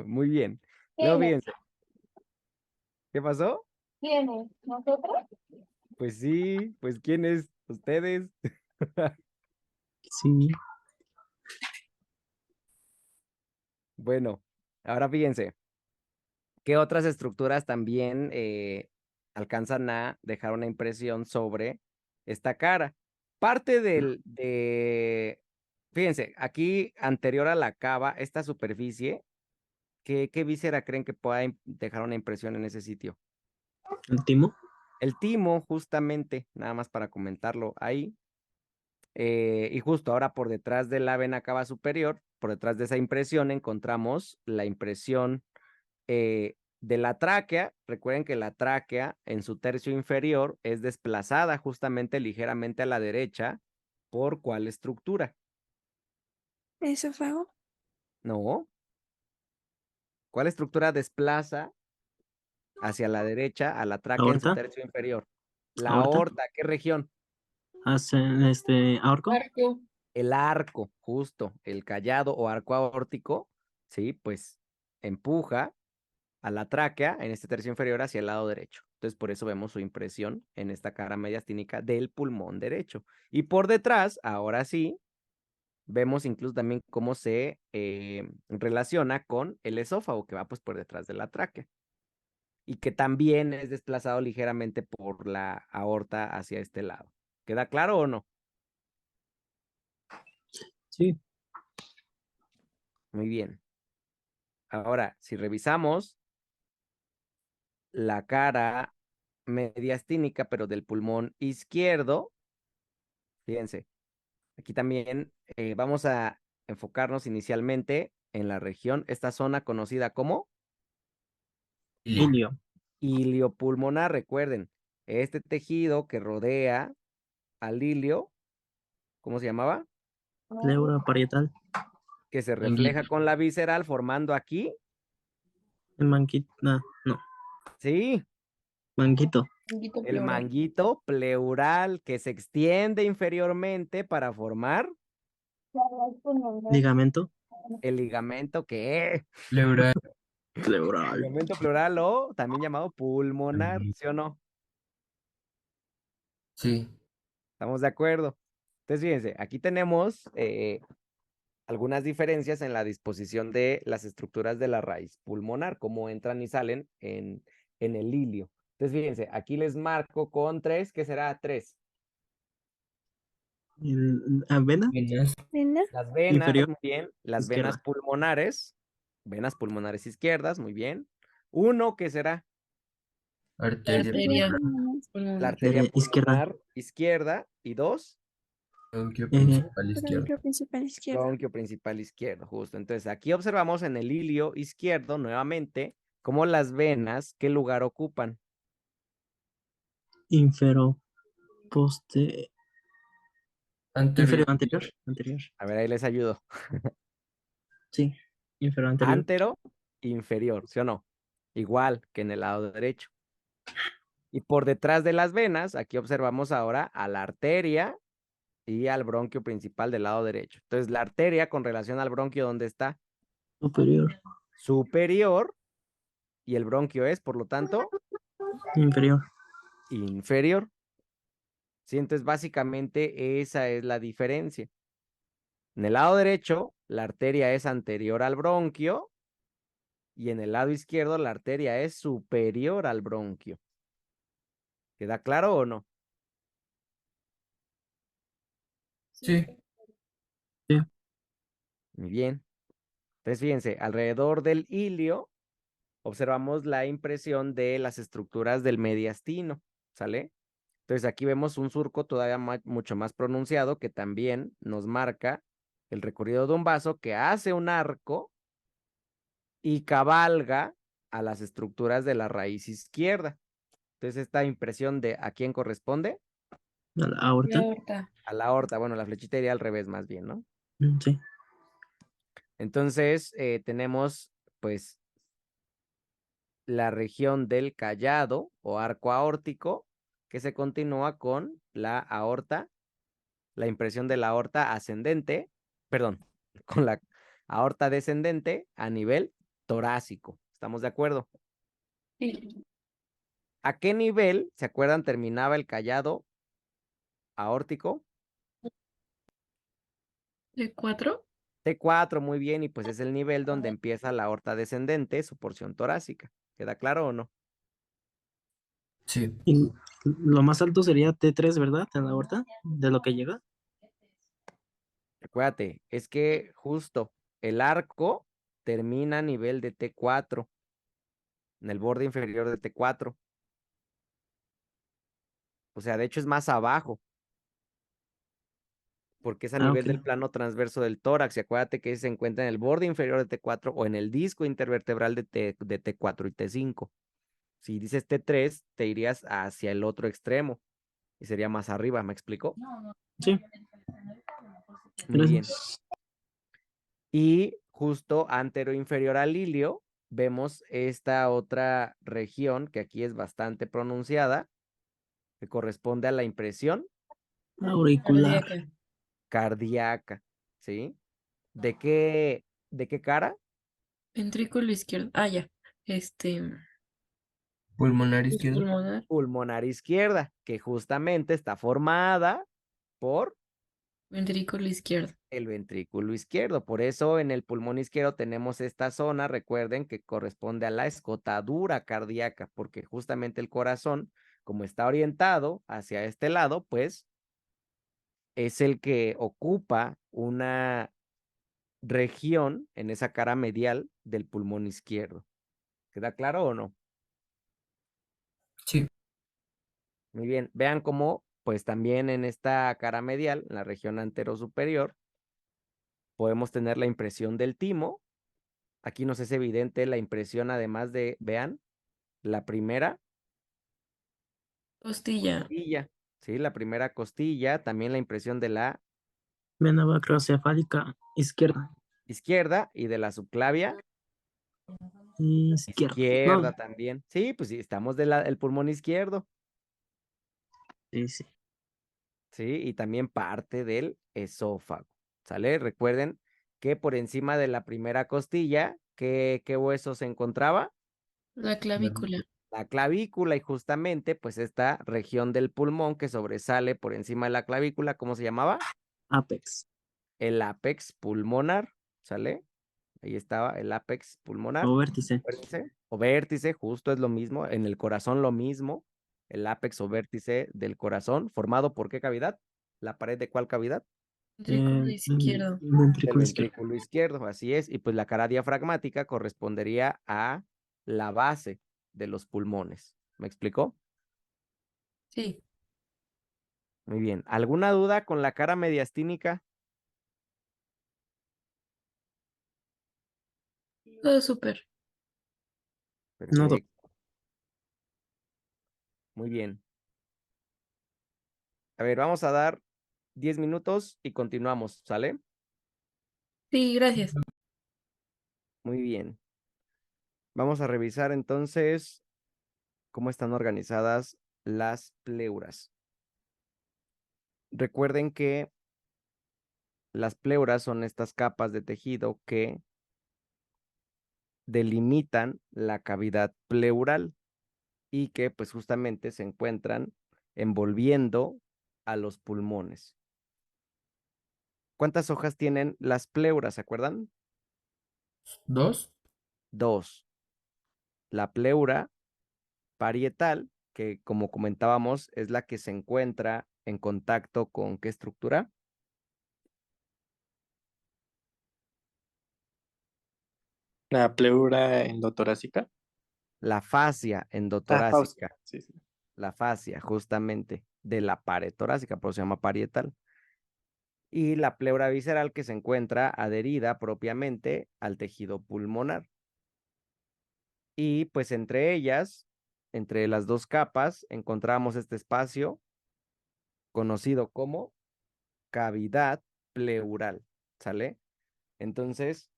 Muy bien. Luego ¿Quiénes? fíjense, ¿qué pasó? ¿Quiénes? ¿Nosotros? Pues sí, pues ¿quiénes? Ustedes. Sí. Bueno, ahora fíjense, ¿qué otras estructuras también alcanzan a dejar una impresión sobre esta cara? Parte fíjense, aquí anterior a la cava, esta superficie, ¿qué víscera creen que pueda dejar una impresión en ese sitio? El timo. El timo, justamente, nada más para comentarlo ahí. Y justo ahora por detrás de la vena cava superior, por detrás de esa impresión, encontramos la impresión de la tráquea. Recuerden que la tráquea en su tercio inferior es desplazada justamente ligeramente a la derecha. ¿Por cuál estructura? Esófago. No. ¿Cuál estructura desplaza hacia la derecha a la tráquea en su Aorta. tercio inferior? La Aorta. aorta, ¿qué región? Hacen ahorco. Arco. El arco, justo, el callado o arco aórtico, ¿sí? Pues empuja a la tráquea en este tercio inferior hacia el lado derecho. Entonces, por eso vemos su impresión en esta cara mediastínica del pulmón derecho. Y por detrás, ahora sí, vemos incluso también cómo se relaciona con el esófago, que va pues por detrás de la tráquea. Y que también es desplazado ligeramente por la aorta hacia este lado. ¿Queda claro o no? Sí. Muy bien. Ahora, si revisamos la cara mediastínica, pero del pulmón izquierdo, fíjense, aquí también vamos a enfocarnos inicialmente en la región, esta zona conocida como Ilio. iliopulmonar. Recuerden, este tejido que rodea al ilio, ¿cómo se llamaba? Pleura parietal. Que se refleja con la visceral formando aquí, El manquito. No. sí, Manquito. Manguito el pleural. manguito pleural que se extiende inferiormente para formar La raíz pulmonar. Ligamento. el ligamento que Pleural. Pleural. ligamento pleural o también llamado pulmonar, ¿sí o no? Sí. ¿Estamos de acuerdo? Entonces, fíjense, aquí tenemos algunas diferencias en la disposición de las estructuras de la raíz pulmonar, cómo entran y salen en el ilio. Entonces, fíjense, aquí les marco con 3, ¿qué será 3? Vena. Venas. Vena. Las venas, Inferior. muy bien, las Izquierda. venas pulmonares izquierdas, muy bien. Uno, ¿qué será? Arteria. Arteria. Pulmonar. La Pulmonar. arteria Izquierda. pulmonar izquierda. Y 2, Bronquio Eh, principal izquierdo. Bronquio principal izquierdo. bronquio principal izquierdo, justo. Entonces, aquí observamos en el ilio izquierdo, nuevamente, cómo las venas, ¿qué lugar ocupan? infero. Poste. Anterior. Inferior. Anterior. Anterior. A ver, ahí les ayudo. Sí. Inferior anterior. Antero, inferior, ¿sí o no? Igual que en el lado derecho. Y por detrás de las venas, aquí observamos ahora a la arteria y al bronquio principal del lado derecho. Entonces, la arteria con relación al bronquio, ¿dónde está? Superior. Superior, y el bronquio es, por lo tanto, Inferior. inferior. Sí, entonces básicamente esa es la diferencia. En el lado derecho, la arteria es anterior al bronquio y en el lado izquierdo la arteria es superior al bronquio. ¿Queda claro o no? Sí. Muy bien. Entonces, fíjense, alrededor del ilio observamos la impresión de las estructuras del mediastino, ¿sale? Entonces aquí vemos un surco todavía mucho más pronunciado que también nos marca el recorrido de un vaso que hace un arco y cabalga a las estructuras de la raíz izquierda. Entonces esta impresión de ¿a quién corresponde? A la aorta. Aorta. A la aorta. Bueno, la flechita iría al revés más bien, ¿no? Sí. Entonces tenemos pues la región del callado o arco aórtico que se continúa con la aorta, la impresión de la aorta ascendente, perdón, con la aorta descendente a nivel torácico. ¿Estamos de acuerdo? Sí. ¿A qué nivel, se acuerdan, terminaba el callado aórtico? T4. T4, muy bien, y pues es el nivel donde empieza la aorta descendente, su porción torácica. ¿Queda claro o no? Sí. Y lo más alto sería T3, ¿verdad? En la aorta, de lo que llega. Acuérdate, es que justo el arco termina a nivel de T4, en el borde inferior de T4. O sea, de hecho es más abajo, porque es a nivel Ok. del plano transverso del tórax. Y acuérdate que se encuentra en el borde inferior de T4 o en el disco intervertebral de T4 y T5. Si dices T3, te irías hacia el otro extremo y sería más arriba, ¿me explico? Sí. Muy bien. Gracias. Y justo anteroinferior al ilio, vemos esta otra región que aquí es bastante pronunciada, que corresponde a la impresión Auricular. Cardíaca. cardíaca, ¿sí? ¿De qué cara? Ventrículo izquierdo. Ah, ya. Pulmonar Pues, izquierdo. pulmonar. Pulmonar izquierda, que justamente está formada por Ventrículo izquierdo. el ventrículo izquierdo. Por eso en el pulmón izquierdo tenemos esta zona, recuerden que corresponde a la escotadura cardíaca, porque justamente el corazón, como está orientado hacia este lado, pues es el que ocupa una región en esa cara medial del pulmón izquierdo. ¿Queda claro o no? Sí. Muy bien. Vean cómo, pues también en esta cara medial, en la región anterosuperior, podemos tener la impresión del timo. Aquí nos es evidente la impresión, además de, vean, la primera Costilla. costilla, ¿sí? La primera costilla, también la impresión de la Vena macrocefálica izquierda. izquierda y de la subclavia Izquierda. izquierda No. también. Sí, pues sí, estamos del pulmón izquierdo, Sí, sí. ¿sí? Y también parte del esófago, ¿sale? Recuerden que por encima de la primera costilla, ¿qué hueso se encontraba? La clavícula. La clavícula, y justamente pues esta región del pulmón que sobresale por encima de la clavícula, ¿cómo se llamaba? Apex. El ápex pulmonar, ¿sale? Ahí estaba el ápex pulmonar. O vértice. Vértice o vértice, justo es lo mismo, en el corazón lo mismo, el ápex o vértice del corazón, ¿formado por qué cavidad? ¿La pared de cuál cavidad? Ventrículo izquierdo. Del Ventrículo izquierdo. ventrículo izquierdo, así es, y pues la cara diafragmática correspondería a la base de los pulmones. ¿Me explicó? Sí. Muy bien. ¿Alguna duda con la cara mediastínica? Todo súper. No, Perfecto. Muy bien. A ver, vamos a dar 10 minutos y continuamos, ¿sale? Sí, gracias. Muy bien. Vamos a revisar entonces cómo están organizadas las pleuras. Recuerden que las pleuras son estas capas de tejido que delimitan la cavidad pleural y que pues justamente se encuentran envolviendo a los pulmones. ¿Cuántas hojas tienen las pleuras? ¿Se acuerdan? 2. 2. La pleura parietal, que como comentábamos, es la que se encuentra en contacto con ¿qué estructura? La pleura endotorácica. la fascia Ah, endotorácica. pausa. Sí, sí. La fascia, justamente, de la pared torácica, por eso se llama parietal. Y la pleura visceral que se encuentra adherida propiamente al tejido pulmonar. Y pues entre ellas, entre las dos capas, encontramos este espacio conocido como cavidad pleural, ¿sale? Entonces,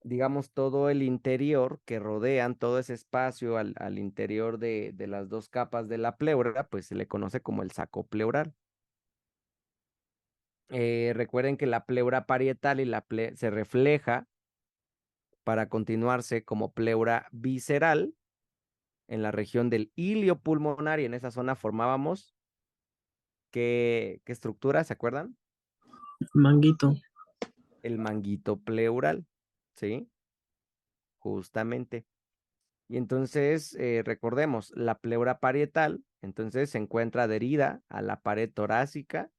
digamos, todo el interior que rodean, todo ese espacio al interior de las dos capas de la pleura, pues se le conoce como el saco pleural. Recuerden que la pleura parietal y se refleja para continuarse como pleura visceral en la región del ilio pulmonar y en esa zona formábamos ¿qué estructura? ¿Se acuerdan? Manguito. El manguito pleural, ¿sí? Justamente. Y entonces, recordemos, la pleura parietal, entonces se encuentra adherida a la pared torácica,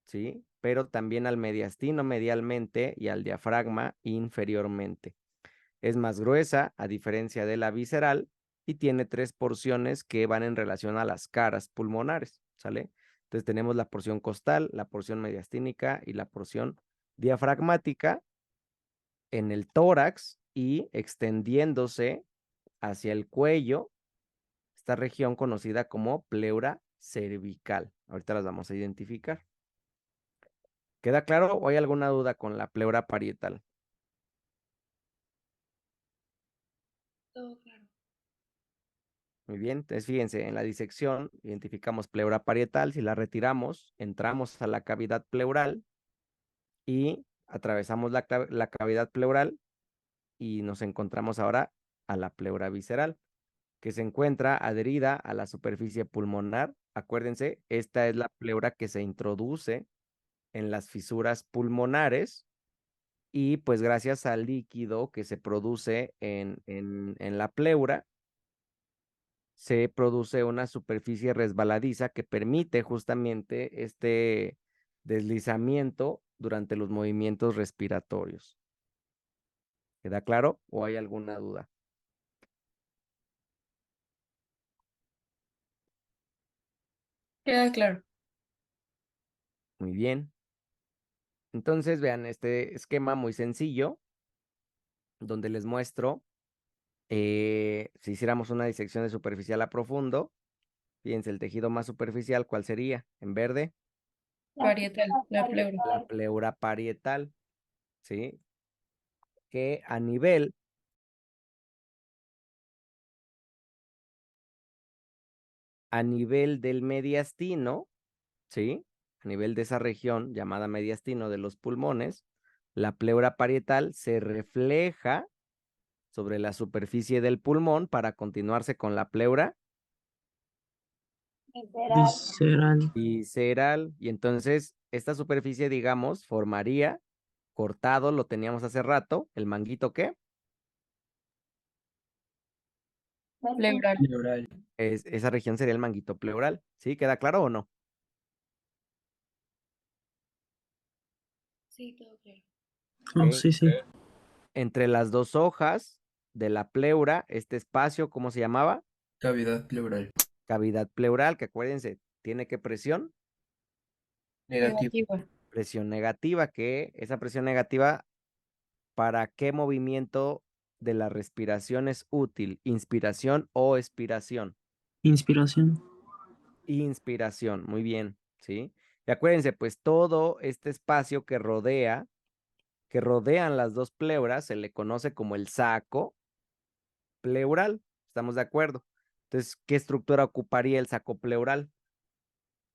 ¿sí? Pero también al mediastino medialmente y al diafragma inferiormente. Es más gruesa, a diferencia de la visceral, y tiene 3 porciones que van en relación a las caras pulmonares, ¿sale? Entonces tenemos la porción costal, la porción mediastínica y la porción diafragmática en el tórax y extendiéndose hacia el cuello, esta región conocida como pleura cervical. Ahorita las vamos a identificar. ¿Queda claro o hay alguna duda con la pleura parietal? Todo claro. Muy bien, entonces fíjense, en la disección identificamos pleura parietal, si la retiramos, entramos a la cavidad pleural y atravesamos la cavidad pleural y nos encontramos ahora a la pleura visceral, que se encuentra adherida a la superficie pulmonar. Acuérdense, esta es la pleura que se introduce en las fisuras pulmonares y pues gracias al líquido que se produce en la pleura, se produce una superficie resbaladiza que permite justamente este deslizamiento durante los movimientos respiratorios. ¿Queda claro o hay alguna duda? Queda claro. Muy bien. Entonces, vean este esquema muy sencillo, donde les muestro, si hiciéramos una disección de superficial a profundo, fíjense, el tejido más superficial, ¿cuál sería? En verde, Parietal, la pleura. la pleura parietal, ¿sí? Que a nivel del mediastino, ¿sí? A nivel de esa región llamada mediastino de los pulmones, la pleura parietal se refleja sobre la superficie del pulmón para continuarse con la pleura Visceral. visceral. Y entonces esta superficie, digamos, formaría cortado, lo teníamos hace rato, el manguito ¿qué? Pleural. Pleural. Esa región sería el manguito pleural, ¿sí? ¿Queda claro o no? Sí, todo claro. Oh, Ok. sí, sí. Entre las dos hojas de la pleura, este espacio, ¿cómo se llamaba? Cavidad pleural. Cavidad pleural, que acuérdense, ¿tiene qué presión? Negativo. Negativa. Presión negativa, que esa presión negativa, ¿para qué movimiento de la respiración es útil? ¿Inspiración o expiración? Inspiración. Inspiración, muy bien, ¿sí? Y acuérdense, pues todo este espacio que rodean las dos pleuras, se le conoce como el saco pleural, ¿estamos de acuerdo? Entonces, ¿qué estructura ocuparía el saco pleural?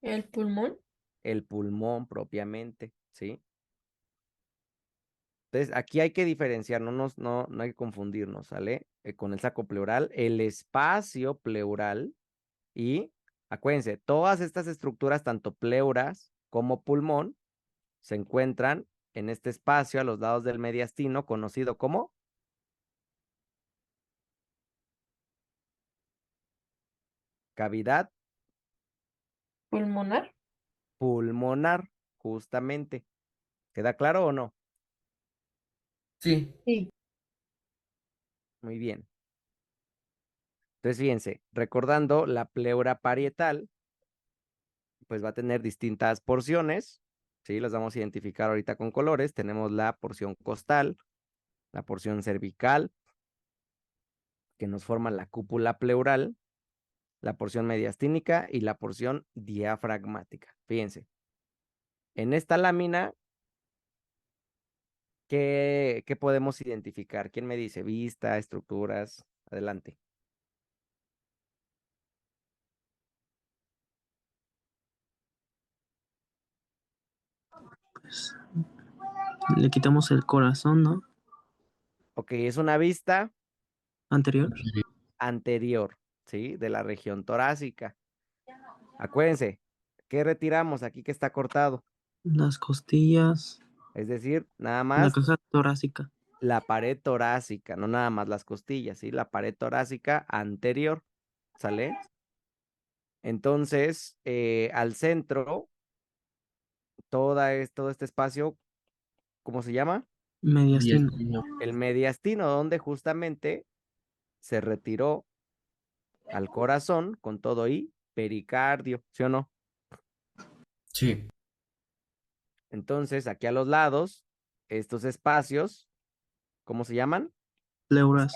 El pulmón. El pulmón propiamente, ¿sí? Entonces, aquí hay que diferenciar, no hay que confundirnos, ¿sale? Con el saco pleural, el espacio pleural y, acuérdense, todas estas estructuras, tanto pleuras como pulmón, se encuentran en este espacio a los lados del mediastino, conocido como cavidad Pulmonar. pulmonar, justamente. ¿Queda claro o no? Sí. Sí. Muy bien. Entonces, fíjense, recordando la pleura parietal, pues va a tener distintas porciones, ¿sí? Las vamos a identificar ahorita con colores. Tenemos la porción costal, la porción cervical, que nos forma la cúpula pleural, la porción mediastínica y la porción diafragmática. Fíjense, en esta lámina, ¿qué podemos identificar? ¿Quién me dice? Vista, estructuras, adelante. Pues, le quitamos el corazón, ¿no? Ok, es una vista Anterior. anterior, ¿sí? De la región torácica. Acuérdense, ¿qué retiramos aquí que está cortado? Las costillas. Es decir, nada La más caja torácica. la pared torácica, no nada más las costillas, ¿sí? La pared torácica anterior, ¿sale? Entonces, al centro, todo este espacio, ¿cómo se llama? Mediastino. Diastino. El mediastino, donde justamente se retiró al corazón con todo y pericardio, ¿sí o no? Sí. Entonces, aquí a los lados, estos espacios, ¿cómo se llaman? Pleuras.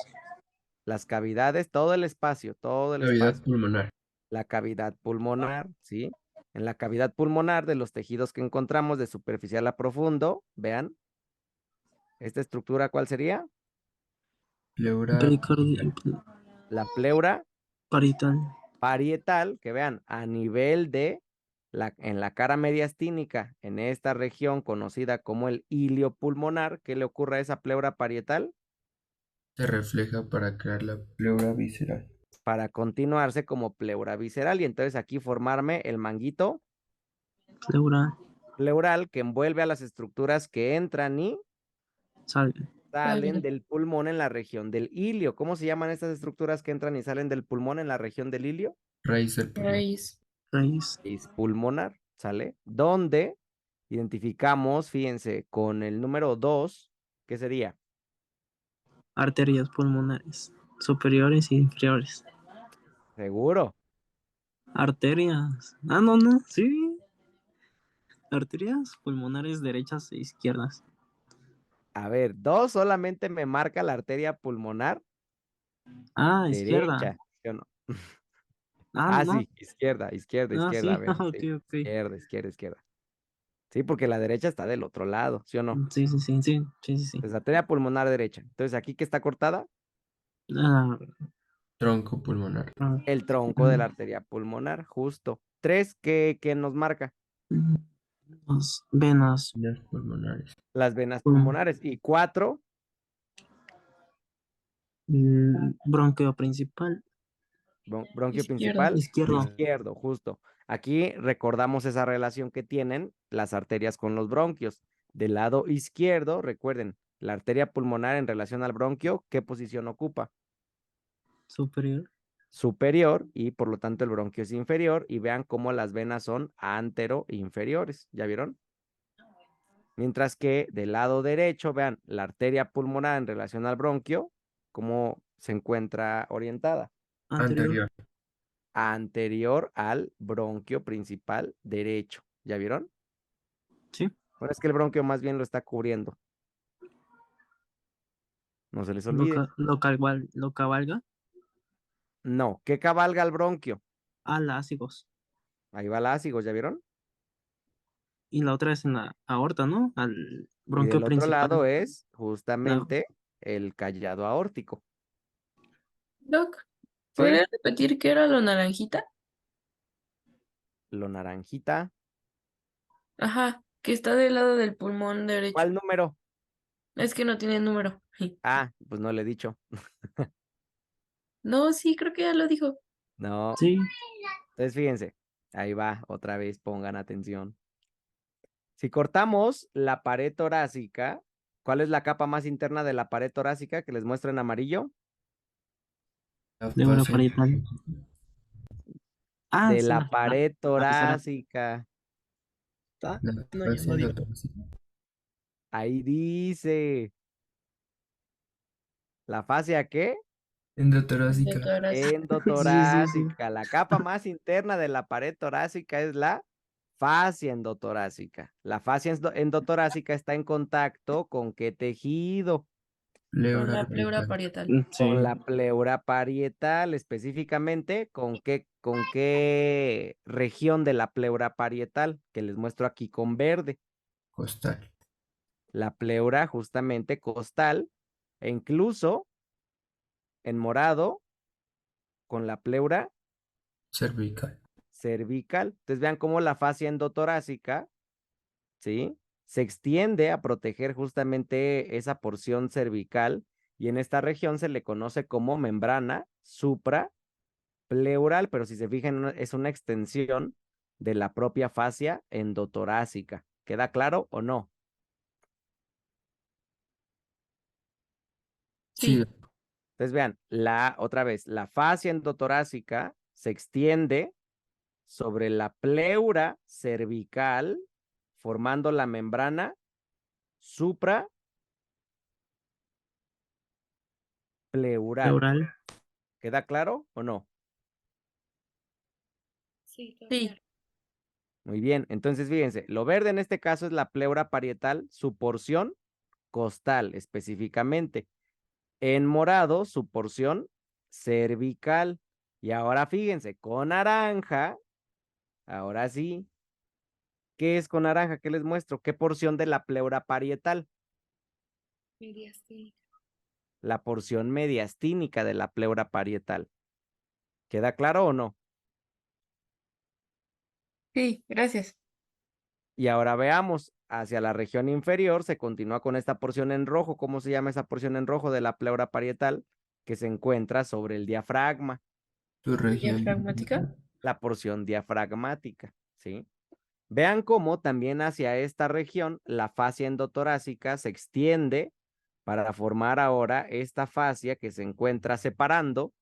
Las cavidades, todo el espacio, Cavidad pulmonar. la cavidad pulmonar, ¿sí? En la cavidad pulmonar de los tejidos que encontramos de superficial a profundo, vean, esta estructura, ¿cuál sería? Pleura. Pericardio. La pleura Parietal. parietal, que vean, a nivel de en la cara mediastínica, en esta región conocida como el ilio pulmonar, ¿qué le ocurre a esa pleura parietal? Se refleja para crear la pleura visceral. Para continuarse como pleura visceral y entonces aquí formarme el manguito Pleura. pleural que envuelve a las estructuras que entran y Sale. salen del pulmón en la región del ilio. ¿Cómo se llaman estas estructuras que entran y salen del pulmón en la región del ilio? Raíz del pulmón. Raíz. Raíz. Es pulmonar, ¿sale? Donde identificamos, fíjense, con el número 2, ¿qué sería? Arterias pulmonares. Superiores e inferiores. Seguro. Arterias. Ah, no, no. Sí. Arterias pulmonares derechas e izquierdas. A ver, 2 solamente me marca la arteria pulmonar Ah, izquierda. derecha, ¿sí o no? Ah, Ah, no. sí, izquierda, izquierda, Ah, izquierda, a sí. ver, Ok, sí, ok. izquierda, izquierda, izquierda. Sí, porque la derecha está del otro lado, ¿sí o no? Sí, sí, sí, sí. Sí, sí, sí. Entonces, arteria pulmonar derecha. Entonces, aquí que está cortada, Ah, Tronco pulmonar. ah, el tronco de la arteria pulmonar, justo. 3, ¿qué nos marca? las venas. Venas pulmonares. Las venas Pulmón. pulmonares. Y 4, Bronquio principal. bronquio Izquierdo. principal, Izquierdo. izquierdo, justo. Aquí recordamos esa relación que tienen las arterias con los bronquios. Del lado izquierdo, recuerden, la arteria pulmonar en relación al bronquio, ¿qué posición ocupa? Superior. Superior y por lo tanto el bronquio es inferior y vean cómo las venas son antero-inferiores. ¿Ya vieron? Mientras que del lado derecho, vean, la arteria pulmonar en relación al bronquio, cómo se encuentra orientada. Anterior. Anterior al bronquio principal derecho. ¿Ya vieron? Sí. Bueno, es que el bronquio más bien lo está cubriendo. No se les olvide. Lo cabalga. No, ¿qué cabalga el bronquio? Alácigos. Ahí va el ácido, ¿ya vieron? Y la otra es en la aorta, ¿no? Al Y bronquio del otro lado principal. es justamente el callado aórtico. Doc, ¿Sí? ¿podría repetir qué era lo naranjita? Lo naranjita. Ajá, que está del lado del pulmón derecho. ¿Cuál número? Es que no tiene número. Ah, pues no le he dicho. No, sí, creo que ya lo dijo. No. Sí. Entonces, fíjense, ahí va, otra vez, pongan atención. Si cortamos la pared torácica, ¿cuál es la capa más interna de la pared torácica que les muestra en amarillo? La Pleura fase- parietal. Ah, De sí, la pared la visceral. torácica. ¿Está? la No, ya fase lo dijo. torácica. Ahí dice. ¿La fascia qué? Endotorácica. Endotorácica. Sí, sí, sí. Endotorácica. La capa más interna de la pared torácica es la fascia endotorácica. La fascia endotorácica está en contacto ¿con qué tejido? Con Pleura la pleura parietal. parietal. Con Sí. la pleura parietal, específicamente con qué región de la pleura parietal, que les muestro aquí con verde. Costal. La pleura justamente costal, e incluso en morado con la pleura Cervical. cervical. Entonces vean cómo la fascia endotorácica, ¿sí? Se extiende a proteger justamente esa porción cervical y en esta región se le conoce como membrana suprapleural, pero si se fijan es una extensión de la propia fascia endotorácica. ¿Queda claro o no? Sí. Sí. Entonces vean, otra vez, la fascia endotorácica se extiende sobre la pleura cervical, formando la membrana suprapleural. Pleural. ¿Queda claro o no? Sí. Muy bien, entonces fíjense, lo verde en este caso es la pleura parietal, su porción costal específicamente. En morado, su porción cervical. Y ahora fíjense, con naranja, ahora sí, ¿qué es con naranja? ¿Qué les muestro? ¿Qué porción de la pleura parietal? La porción mediastínica de la pleura parietal. ¿Queda claro o no? Sí, gracias. Y ahora veamos, hacia la región inferior se continúa con esta porción en rojo. ¿Cómo se llama esa porción en rojo de la pleura parietal? Que se encuentra sobre el diafragma, Tu región. Diafragmática. la porción diafragmática, ¿sí? Vean cómo también hacia esta región la fascia endotorácica se extiende para formar ahora esta fascia que se encuentra separando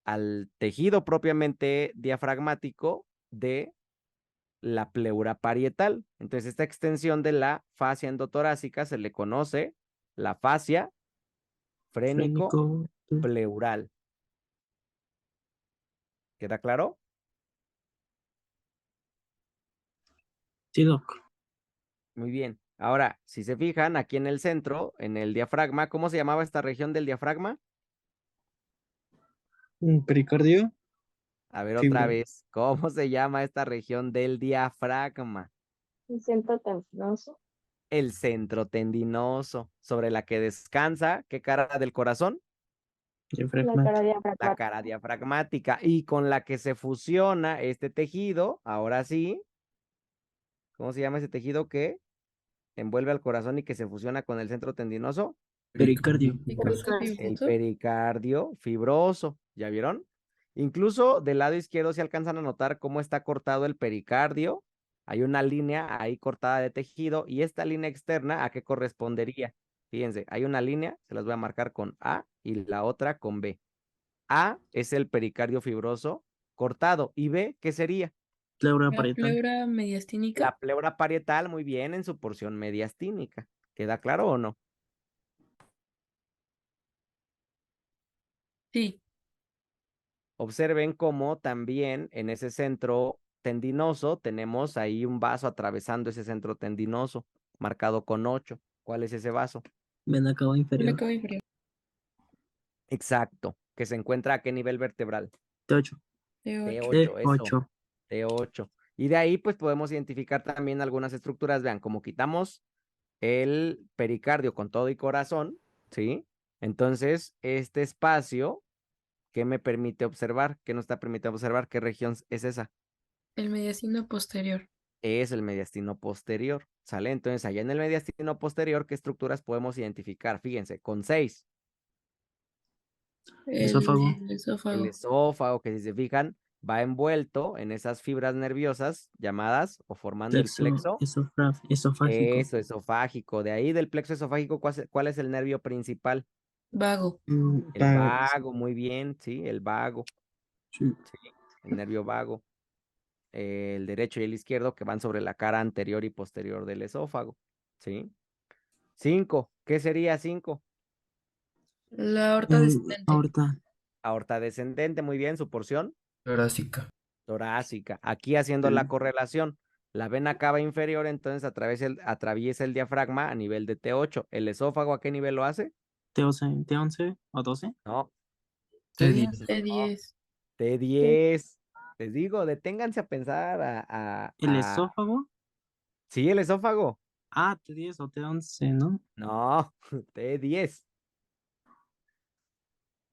al tejido propiamente diafragmático de la pleura parietal. Entonces, esta extensión de la fascia endotorácica se le conoce la fascia Frénico. frénico-pleural. ¿Queda claro? Sí, doc. Muy bien. Ahora, si se fijan, aquí en el centro, en el diafragma, ¿cómo se llamaba esta región del diafragma? Un pericardio. A ver otra Fibra. vez, ¿cómo se llama esta región del diafragma? El centro tendinoso. El centro tendinoso, sobre la que descansa, ¿qué cara del corazón? La cara Diafragmático. La diafragmática. cara diafragmática, y con la que se fusiona este tejido, ahora sí, ¿cómo se llama ese tejido que envuelve al corazón y que se fusiona con el centro tendinoso? Pericardio. El pericardio fibroso, ¿ya vieron? Incluso del lado izquierdo se alcanzan a notar cómo está cortado el pericardio. Hay una línea ahí cortada de tejido y esta línea externa, ¿a qué correspondería? Fíjense, hay una línea, se las voy a marcar con A y la otra con B. A es el pericardio fibroso cortado y B, ¿qué sería? Pleura La parietal. pleura mediastínica. La pleura parietal, muy bien, en su porción mediastínica. ¿Queda claro o no? Sí. Observen cómo también en ese centro tendinoso tenemos ahí un vaso atravesando ese centro tendinoso, marcado con 8. ¿Cuál es ese vaso? Vena cava La inferior. cava inferior. Exacto, que se encuentra a qué nivel vertebral. T8. T8, eso, T8. T8. Y de ahí pues podemos identificar también algunas estructuras. Vean, como quitamos el pericardio con todo y corazón, ¿sí? Entonces, este espacio, ¿qué me permite observar? ¿Qué nos está permitiendo observar? ¿Qué región es esa? El mediastino posterior. Es el mediastino posterior, ¿sale? Entonces, allá en el mediastino posterior, ¿qué estructuras podemos identificar? Fíjense, con 6. Esófago. El esófago. El esófago, que si se fijan, va envuelto en esas fibras nerviosas llamadas o formando el plexo. Esofágico. Eso, esofágico. De ahí del plexo esofágico, ¿cuál es el nervio principal? Vago. El vago, muy bien, sí, el vago, Sí. sí, el nervio vago. El derecho y el izquierdo que van sobre la cara anterior y posterior del esófago, ¿sí? 5, ¿qué sería 5? La aorta descendente. Aorta. Aorta descendente, muy bien, su porción Torácica. torácica. Aquí haciendo la correlación, la vena cava inferior entonces atraviesa el diafragma a nivel de T8. ¿El esófago a qué nivel lo hace? T11 o 12. No, T10. T10. T10. Les digo, deténganse a pensar El esófago. Sí, el esófago. Ah, T10 o T11, ¿no? No, T10.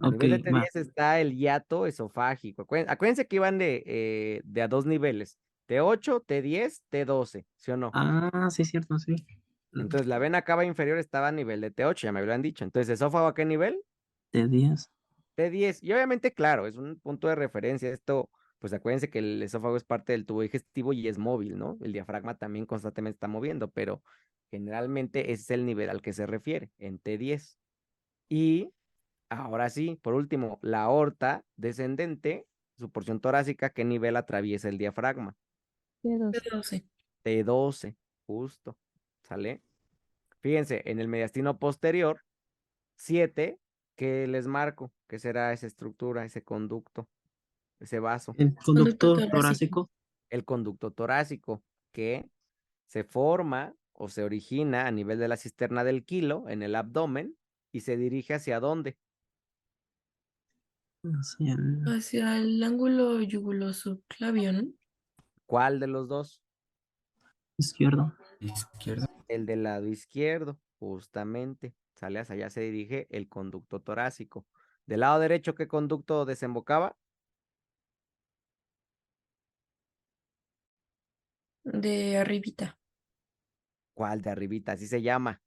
A Ok, nivel de va. T10 está el hiato esofágico. Acuérdense que iban de a dos niveles. T8, T10, T12, ¿sí o no? Ah, sí, es cierto, sí. Entonces la vena cava inferior estaba a nivel de T8, ya me habían dicho. Entonces, ¿esófago a qué nivel? T10. T10. Y obviamente, claro, es un punto de referencia. Esto, pues acuérdense que el esófago es parte del tubo digestivo y es móvil, ¿no? El diafragma también constantemente está moviendo, pero generalmente ese es el nivel al que se refiere, en T10. Y ahora sí, por último, la aorta descendente, su porción torácica, ¿qué nivel atraviesa el diafragma? T12. T12, justo, ¿sale? Fíjense, en el mediastino posterior, 7, ¿qué les marco? ¿Qué será esa estructura, ese conducto, ese vaso? El Conducto conducto torácico. torácico. El conducto torácico, que se forma o se origina a nivel de la cisterna del quilo, en el abdomen, y se dirige ¿hacia dónde? Hacia el Hacia el ángulo yugulosubclavio, ¿no? ¿Cuál de los dos? izquierdo. Izquierda. El del lado izquierdo, justamente. Sale hacia allá, se dirige el conducto torácico. Del lado derecho, ¿qué conducto desembocaba? De arribita. ¿Cuál de arribita? Así se llama.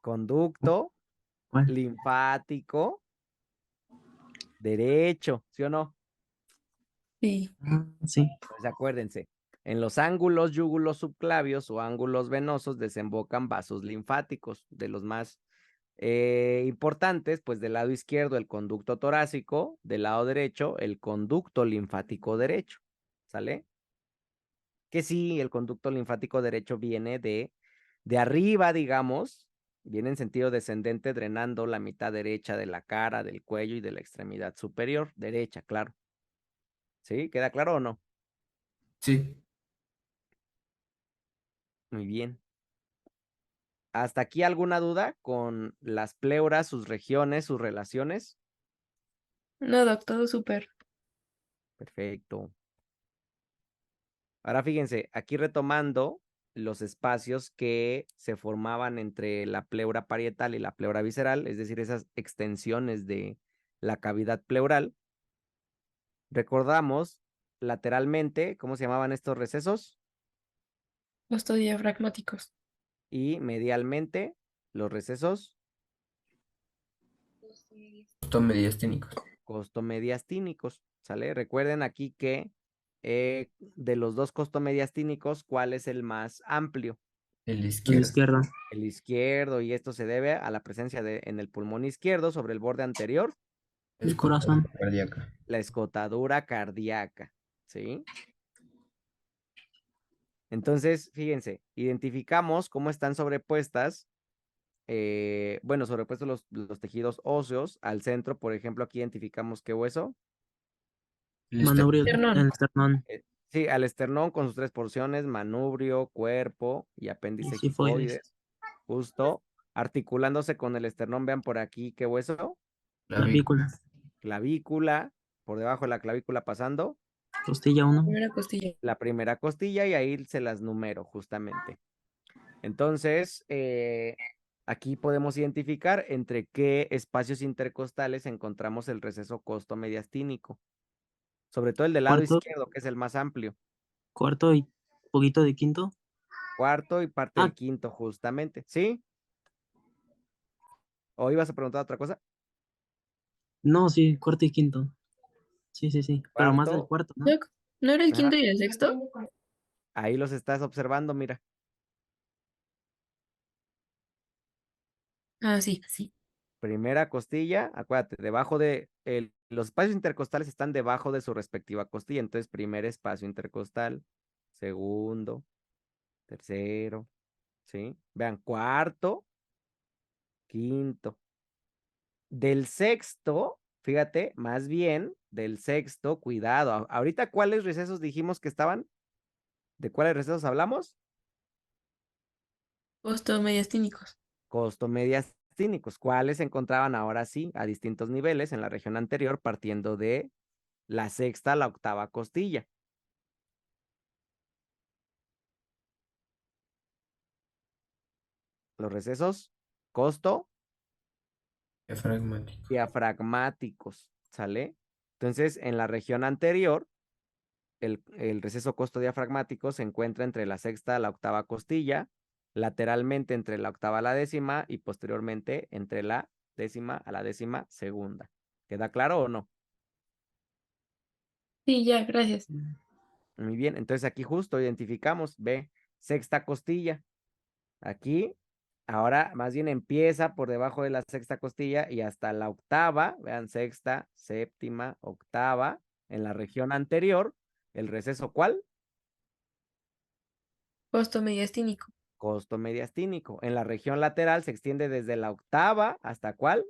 Conducto ¿Cuál? linfático derecho, ¿sí o no? Sí. Ah, sí. Pues acuérdense, en los ángulos yúgulos subclavios o ángulos venosos desembocan vasos linfáticos, de los más importantes, pues del lado izquierdo el conducto torácico, del lado derecho el conducto linfático derecho, ¿sale? Que sí, el conducto linfático derecho viene de arriba, digamos, viene en sentido descendente, drenando la mitad derecha de la cara, del cuello y de la extremidad superior, derecha, claro. ¿Sí? ¿Queda claro o no? Sí. Muy bien. ¿Hasta aquí alguna duda con las pleuras, sus regiones, sus relaciones? No, doc, todo súper. Perfecto. Ahora fíjense, aquí retomando los espacios que se formaban entre la pleura parietal y la pleura visceral, es decir, esas extensiones de la cavidad pleural. Recordamos lateralmente, ¿cómo se llamaban estos recesos? Costodiafragmáticos. Y medialmente, los recesos Costomediastínicos. costomediastínicos, ¿sale? Recuerden aquí que de los dos costomediastínicos, ¿cuál es el más amplio? El El izquierdo. izquierdo. El izquierdo, y esto se debe a la presencia en el pulmón izquierdo, sobre el borde anterior, El corazón. Cardíaca. la escotadura cardíaca, ¿sí? Entonces, fíjense, identificamos cómo están sobrepuestas, bueno, sobrepuestos los tejidos óseos al centro. Por ejemplo, aquí identificamos qué hueso. El Manubrio. Esternón. El esternón. Sí, al esternón con sus tres porciones, manubrio, cuerpo y apéndice Y sifoides. equipoides, justo, articulándose con el esternón. Vean por aquí qué hueso, Clavícula. clavícula, por debajo de la clavícula pasando Costilla 1. Primera costilla. la primera costilla, y ahí se las numero justamente. Entonces, aquí podemos identificar entre qué espacios intercostales encontramos el receso costomediastínico, sobre todo el del lado Cuarto. izquierdo, que es el más amplio. Cuarto y poquito de quinto. Cuarto y parte Ah, del quinto, justamente. ¿Sí? ¿O ibas a preguntar otra cosa? no, sí, cuarto y quinto. Sí, sí, sí. Pero más del Cuarto, cuarto, ¿no? Doc, ¿no era el ajá, quinto y el sexto? ahí los estás observando, mira. Ah, sí, sí. Primera costilla, acuérdate, los espacios intercostales están debajo de su respectiva costilla. Entonces, primer espacio intercostal, segundo, tercero, ¿sí? Vean, cuarto, quinto. Del sexto, fíjate, más bien del sexto, cuidado. Ahorita, ¿cuáles recesos dijimos que estaban? ¿De cuáles recesos hablamos? Costomediastínicos. Costomediastínicos, ¿cuáles se encontraban ahora sí a distintos niveles en la región anterior, partiendo de la sexta a la octava costilla? Los recesos costo Diafragmático. diafragmáticos, ¿sale? Entonces, en la región anterior, el receso costo diafragmático se encuentra entre la sexta a la octava costilla, lateralmente entre la octava a la décima y posteriormente entre la décima a la décima segunda. ¿Queda claro o no? Sí, ya, gracias. Muy bien, entonces aquí justo identificamos, ve, sexta costilla. Aquí, ahora más bien empieza por debajo de la sexta costilla y hasta la octava, vean, sexta, séptima, octava, en la región anterior, el receso, ¿cuál? Costomediastínico. Costo mediastínico. En la región lateral se extiende desde la octava hasta ¿cuál?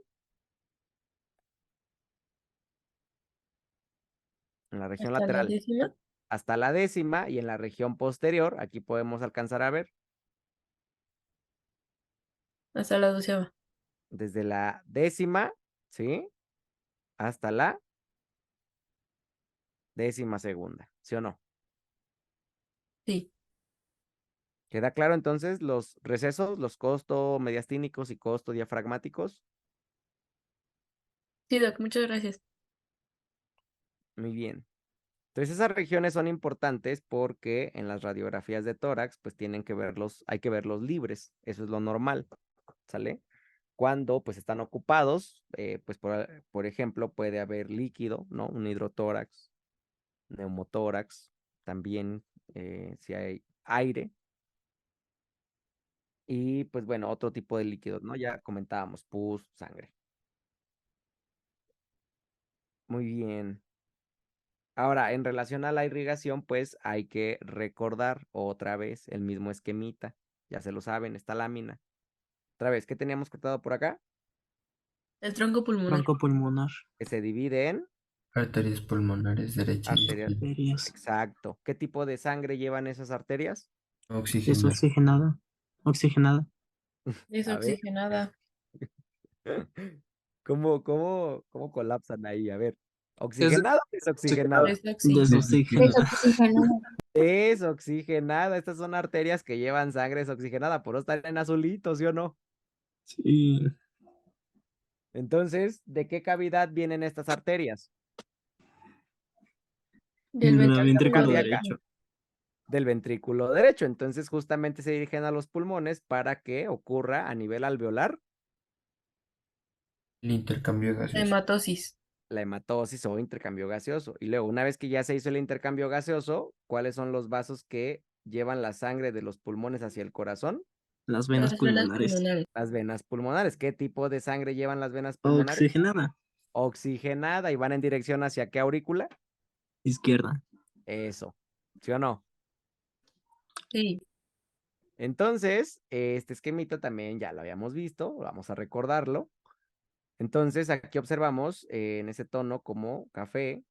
En la región Hasta la lateral décima. hasta la décima y en la región posterior, aquí podemos alcanzar a ver, Hasta la 12ª. desde la décima, ¿sí? Hasta la décima segunda, ¿sí o no? Sí. ¿Queda claro entonces los recesos, los costo mediastínicos y costo diafragmáticos? Sí, Doc, muchas gracias. Muy bien. Entonces esas regiones son importantes porque en las radiografías de tórax pues tienen que verlos, hay que verlos libres, eso es lo normal, ¿sale? Cuando pues están ocupados, pues por ejemplo puede haber líquido, ¿no? Un hidrotórax, neumotórax, también si hay aire y pues bueno, otro tipo de líquidos, ¿no? Ya comentábamos, pus, sangre. Muy bien. Ahora, en relación a la irrigación, pues hay que recordar otra vez el mismo esquemita. Ya se lo saben, esta lámina. Otra vez, ¿qué teníamos cortado por acá? El tronco pulmonar. Tronco pulmonar. Que se divide en Arterias pulmonares derecha y arterias. izquierda. Arterias. Exacto. ¿Qué tipo de sangre llevan esas arterias? Es Oxigenar. oxigenada. Oxigenada. A ver, Desoxigenada. ¿cómo colapsan ahí? A ver, Es ¿oxigenada o desoxigenada? Desoxi. Desoxigenada. Desoxigenada. Desoxigenada. Estas son arterias que llevan sangre desoxigenada, por eso están en azulito, ¿sí o no? Sí. Entonces, ¿de qué cavidad vienen estas arterias? Del La ventrículo ventrículo cardíaca. derecho. Del ventrículo derecho. Entonces, justamente se dirigen a los pulmones para que ocurra a nivel alveolar El intercambio gaseoso. Hematosis. la hematosis o intercambio gaseoso. Y luego, una vez que ya se hizo el intercambio gaseoso, ¿cuáles son los vasos que llevan la sangre de los pulmones hacia el corazón? Las venas Las venas pulmonares. pulmonares. Las venas pulmonares. ¿Qué tipo de sangre llevan las venas pulmonares? Oxigenada. Oxigenada y van en dirección hacia qué aurícula? Izquierda. Eso. ¿Sí o no? Sí. Entonces, este esquemita también ya lo habíamos visto, vamos a recordarlo. Entonces, aquí observamos en ese tono como café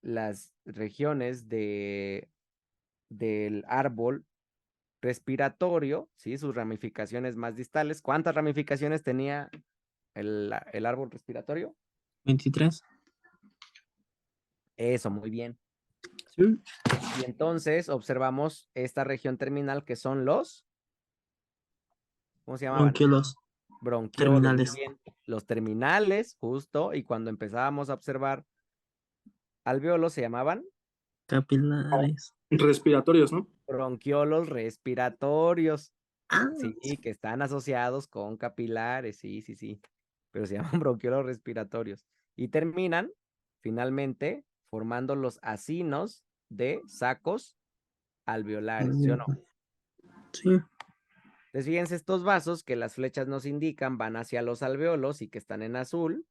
las regiones del árbol respiratorio, ¿sí? Sus ramificaciones más distales. ¿Cuántas ramificaciones tenía el árbol respiratorio? 23. Eso, muy bien. Sí. Y entonces observamos esta región terminal que son los, ¿cómo se llamaban? Bronquiolos. Bronquiolos, muy Terminales. bien. Los terminales, justo, y cuando empezábamos a observar alvéolos se llamaban Capilares. Respiratorios, ¿no? bronquiolos respiratorios, Ah, sí, que están asociados con capilares, sí, sí, sí, pero se llaman bronquiolos respiratorios. Y terminan, finalmente, formando los acinos de sacos alveolares, ¿sí o no? sí. Entonces, fíjense, estos vasos que las flechas nos indican van hacia los alvéolos y que están en azul,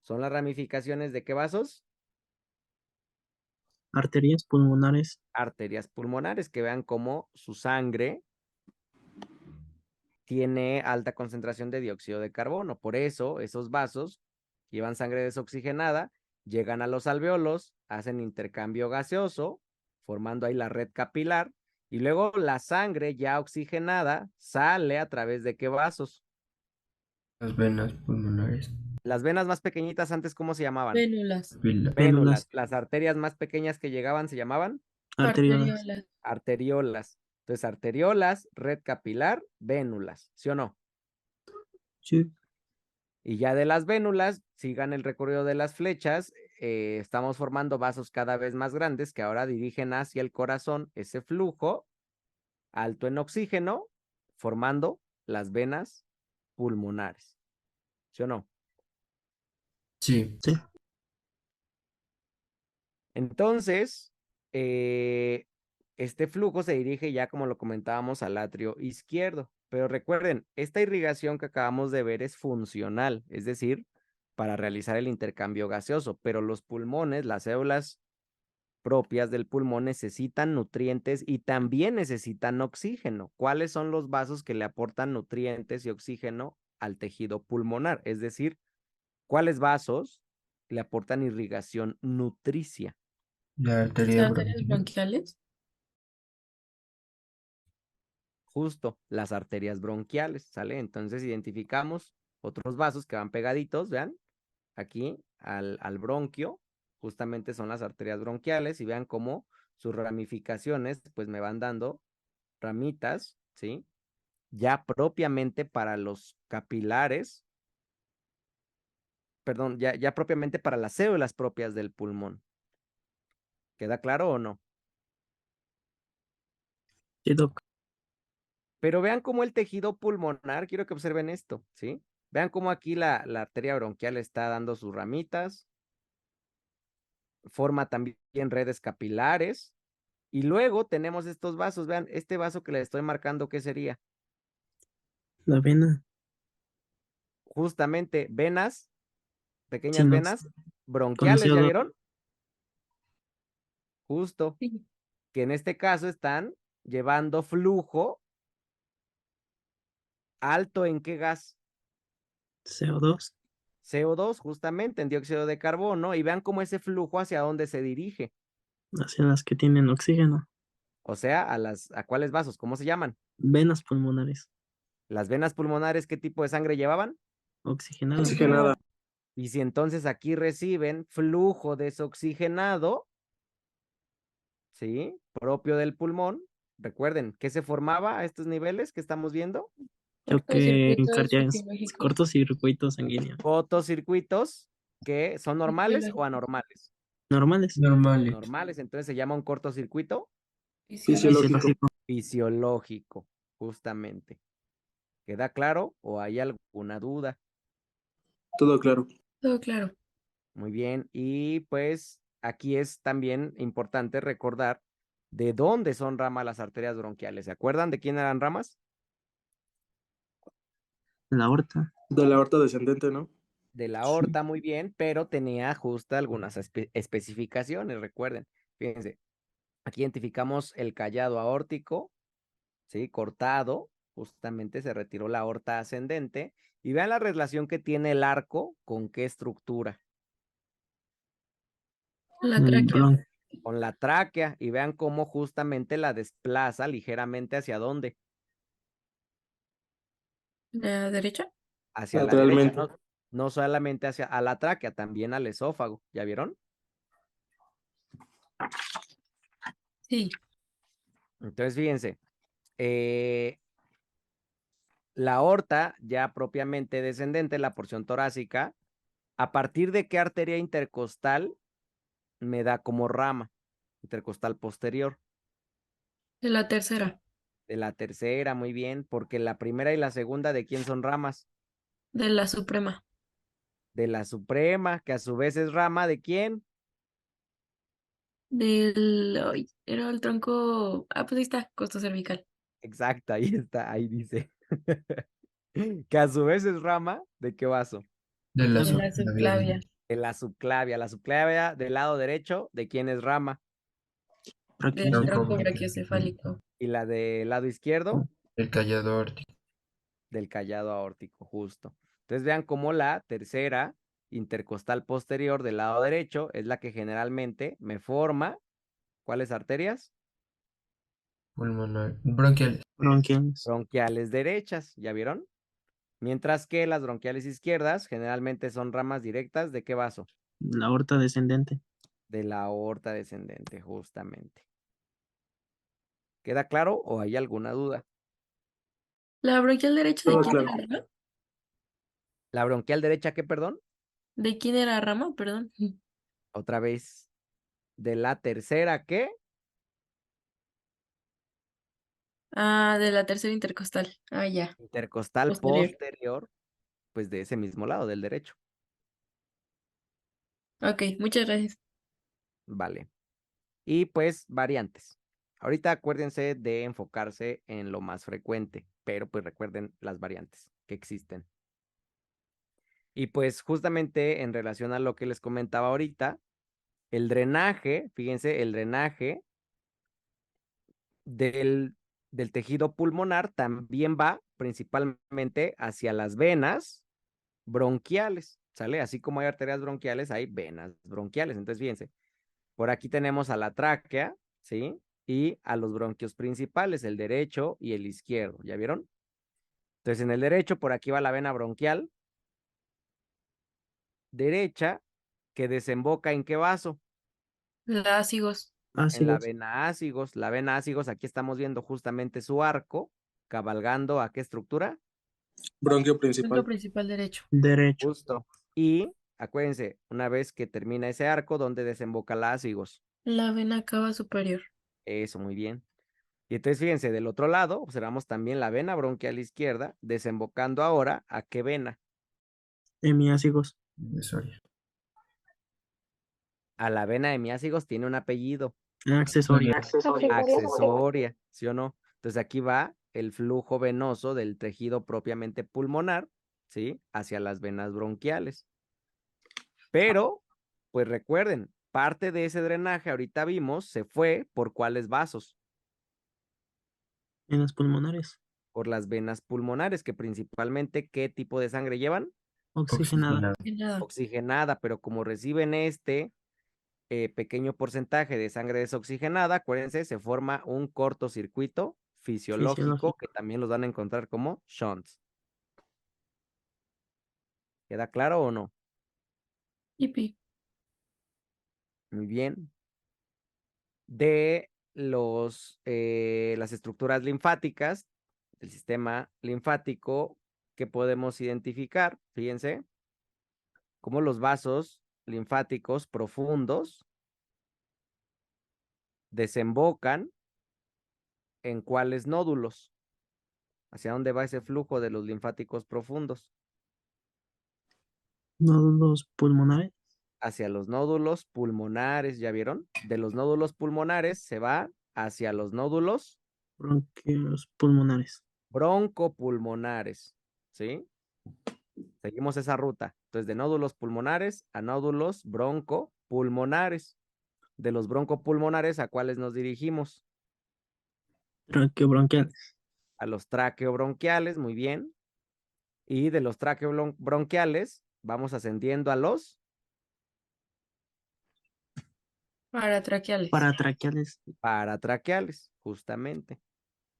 son las ramificaciones de qué vasos? Arterias pulmonares. Arterias pulmonares, que vean cómo su sangre tiene alta concentración de dióxido de carbono. Por eso, esos vasos llevan sangre desoxigenada, llegan a los alvéolos, hacen intercambio gaseoso, formando ahí la red capilar, y luego la sangre ya oxigenada sale a través de qué vasos. Las venas pulmonares. Las venas más pequeñitas antes, ¿cómo se llamaban? Vénulas. Pila. Vénulas. Las arterias más pequeñas que llegaban se llamaban Arteriolas. Arteriolas. arteriolas. Entonces, arteriolas, red capilar, vénulas, ¿sí o no? Sí. Y ya de las vénulas, sigan el recorrido de las flechas, estamos formando vasos cada vez más grandes que ahora dirigen hacia el corazón ese flujo alto en oxígeno, formando las venas pulmonares, ¿sí o no? Sí. Sí. Entonces, este flujo se dirige ya, como lo comentábamos, al atrio izquierdo. Pero recuerden, esta irrigación que acabamos de ver es funcional, es decir, para realizar el intercambio gaseoso, pero los pulmones, las células propias del pulmón necesitan nutrientes y también necesitan oxígeno. ¿Cuáles son los vasos que le aportan nutrientes y oxígeno al tejido pulmonar? Es decir, ¿cuáles vasos le aportan irrigación nutricia? La Las arteria arterias bronquial. bronquiales. Justo las arterias bronquiales, ¿sale? Entonces identificamos otros vasos que van pegaditos, vean, aquí al bronquio, justamente son las arterias bronquiales, y vean cómo sus ramificaciones, pues me van dando ramitas, ¿sí? Ya propiamente para los capilares, perdón, ya propiamente para las células propias del pulmón. ¿Queda claro o no? Sí, doc. Pero vean cómo el tejido pulmonar, quiero que observen esto, ¿sí? Vean cómo aquí la arteria bronquial está dando sus ramitas, forma también redes capilares, y luego tenemos estos vasos, vean, este vaso que les estoy marcando, ¿qué sería? La vena. Justamente venas, pequeñas Sin venas bronquiales, ¿ya Conocido. vieron? Justo, Sí. que en este caso están llevando flujo alto en qué gas? CO2. CO2, justamente en dióxido de carbono, y vean cómo ese flujo hacia dónde se dirige. Hacia las que tienen oxígeno. O sea, ¿a cuáles vasos? ¿Cómo se llaman? Venas pulmonares. Las venas pulmonares, ¿qué tipo de sangre llevaban? Oxigenada. Oxigenada. Y si entonces aquí reciben flujo desoxigenado, ¿sí? Propio del pulmón, recuerden, ¿qué se formaba a estos niveles que estamos viendo? Choque Cortocircuitos cardíaco. fisiológicos. Cortocircuito sanguíneo. Cortocircuitos que son normales o Fisiológicos. anormales. Normales. Normales. Normales, entonces se llama un cortocircuito Fisiológico. Fisiológico. fisiológico, justamente. ¿Queda claro o hay alguna duda? Todo claro. Todo claro. Muy bien, y pues aquí es también importante recordar de dónde son ramas las arterias bronquiales. ¿Se acuerdan de quién eran ramas? La aorta. De la aorta descendente, ¿no? De la aorta, muy bien, pero tenía justo algunas especificaciones, recuerden. Fíjense, aquí identificamos el callado aórtico, ¿sí? Cortado, justamente se retiró la aorta ascendente, y vean la relación que tiene el arco con qué estructura. La tráquea. Con la tráquea, y vean cómo justamente la desplaza ligeramente hacia dónde, La derecha. hacia la derecha, Lateralmente. no solamente hacia a la tráquea, también al esófago, ¿ya vieron? Sí. Entonces, fíjense, la aorta ya propiamente descendente, la porción torácica, ¿a partir de qué arteria intercostal me da como rama? Intercostal posterior. De la tercera. De la tercera, muy bien, porque la primera y la segunda, ¿de quién son ramas? De la suprema. De la suprema, que a su vez es rama ¿de quién? Ay, era el tronco. Ah, pues ahí está, costo cervical. Exacto, ahí está, ahí dice. Que a su vez es rama ¿de qué vaso? De la De la subclavia. De la subclavia. La subclavia del lado derecho, ¿de quién es rama? Del tronco Tronco brachiocefálico. Y la del lado izquierdo, El callado aórtico. del callado aórtico, justo. Entonces vean cómo la tercera intercostal posterior del lado derecho es la que generalmente me forma, ¿cuáles arterias? Pulmonar. Bronquial. Bronquiales. Bronquiales derechas, ¿ya vieron? Mientras que las bronquiales izquierdas generalmente son ramas directas ¿de qué vaso? La aorta descendente. De la aorta descendente, justamente. ¿Queda claro o hay alguna duda? ¿La bronquial derecha de Todo quién claro. era rama? ¿La bronquial derecha qué, perdón? ¿De quién era rama? Perdón. Otra vez. ¿De la tercera qué? Ah, de la tercera intercostal. Ah, ya. Intercostal Posterior. posterior, pues de ese mismo lado, del derecho. Ok, muchas gracias. Vale. Y pues variantes. Ahorita acuérdense de enfocarse en lo más frecuente, pero pues recuerden las variantes que existen. Y pues justamente en relación a lo que les comentaba ahorita, el drenaje, fíjense, el drenaje del, del tejido pulmonar también va principalmente hacia las venas bronquiales, ¿sale? Así como hay arterias bronquiales, hay venas bronquiales. Entonces, fíjense, por aquí tenemos a la tráquea, ¿sí? Y a los bronquios principales, el derecho y el izquierdo, ¿ya vieron? Entonces, en el derecho, por aquí va la vena bronquial derecha, que desemboca ¿en qué vaso? Lásigos. En la Ácidos. vena ácigos. La vena ácigos, aquí estamos viendo justamente su arco, cabalgando ¿a qué estructura? Bronquio Punto principal. principal derecho. Derecho. Justo. Y acuérdense, una vez que termina ese arco, ¿dónde desemboca la ácigos? La vena cava superior. Eso, muy bien. Y entonces fíjense, del otro lado observamos también la vena bronquial izquierda, desembocando ahora ¿a qué vena? Hemiácigos. Divisoria. A la vena hemiácigos tiene un apellido, Accesoria. accesoria, ¿sí o no? Entonces aquí va el flujo venoso del tejido propiamente pulmonar, ¿sí? Hacia las venas bronquiales. Pero, pues recuerden, parte de ese drenaje, ahorita vimos, se fue por cuáles vasos, En las pulmonares. por las venas pulmonares, que principalmente, ¿qué tipo de sangre llevan? Oxigenada. Nada. Oxigenada, pero como reciben este pequeño porcentaje de sangre desoxigenada, acuérdense, se forma un cortocircuito fisiológico que también los van a encontrar como shunts. ¿Queda claro o no? Hippie. Muy bien. De las estructuras linfáticas del sistema linfático que podemos identificar, fíjense, como los vasos linfáticos profundos desembocan en cuáles nódulos, hacia dónde va ese flujo de los linfáticos profundos, Nódulos pulmonares. hacia los nódulos pulmonares, ¿ya vieron? De los nódulos pulmonares se va hacia los nódulos Bronquios pulmonares. broncopulmonares, ¿sí? Seguimos esa ruta. Entonces, de nódulos pulmonares a nódulos broncopulmonares. De los broncopulmonares, ¿a cuáles nos dirigimos? Traqueobronquiales. A los traqueobronquiales, muy bien. Y de los traqueobronquiales, vamos ascendiendo a los Paratraqueales. Paratraqueales. paratraqueales, justamente.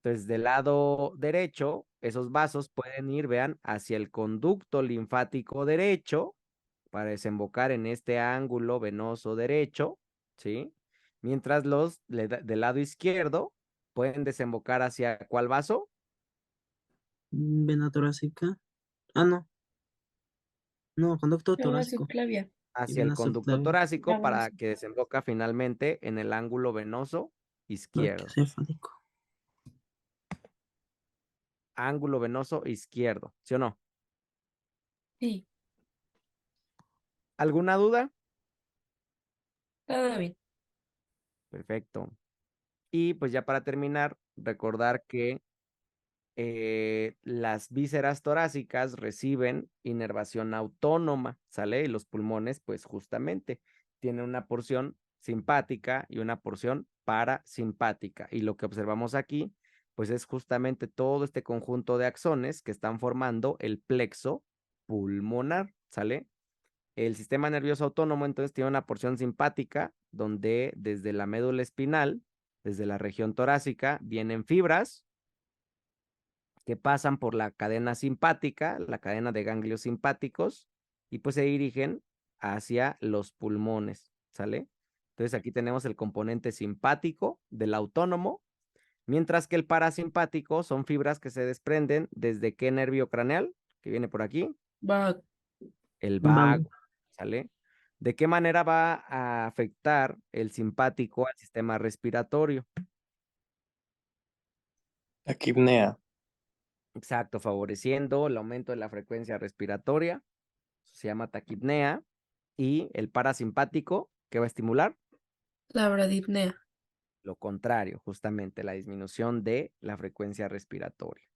Entonces, del lado derecho, esos vasos pueden ir, vean, hacia el conducto linfático derecho para desembocar en este ángulo venoso derecho, ¿sí? Mientras los del lado izquierdo pueden desembocar hacia ¿cuál vaso? Vena torácica. Ah, no. No, conducto La torácico. subclavia. Y Hacia el vena conducto subclavia. torácico La para venosa. que desemboca finalmente en el ángulo venoso izquierdo. Brachiocefálico. Ángulo venoso izquierdo, ¿sí o no? Sí, ¿Alguna duda? está bien. Perfecto. Y pues ya para terminar, recordar que las vísceras torácicas reciben inervación autónoma, ¿sale? Y los pulmones, pues justamente, tienen una porción simpática y una porción parasimpática. Y lo que observamos aquí, pues es justamente todo este conjunto de axones que están formando el plexo pulmonar, ¿sale? El sistema nervioso autónomo entonces tiene una porción simpática donde desde la médula espinal, desde la región torácica, vienen fibras que pasan por la cadena simpática, la cadena de ganglios simpáticos, y pues se dirigen hacia los pulmones, ¿sale? Entonces aquí tenemos el componente simpático del autónomo, mientras que el parasimpático son fibras que se desprenden desde qué nervio craneal, que viene por aquí, Va, el Vago. vago, ¿sale? ¿De qué manera va a afectar el simpático al sistema respiratorio? Taquipnea. Exacto, favoreciendo el aumento de la frecuencia respiratoria, se llama taquipnea, y el parasimpático, ¿qué va a estimular? la bradipnea. Lo contrario, justamente la disminución de la frecuencia respiratoria.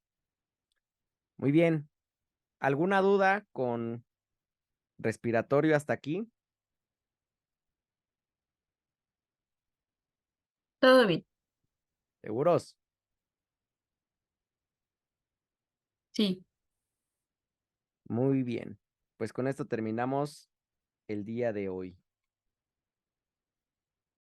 Muy bien. ¿Alguna duda con respiratorio hasta aquí? Todo bien. ¿Seguros? Sí. Muy bien. Pues con esto terminamos el día de hoy.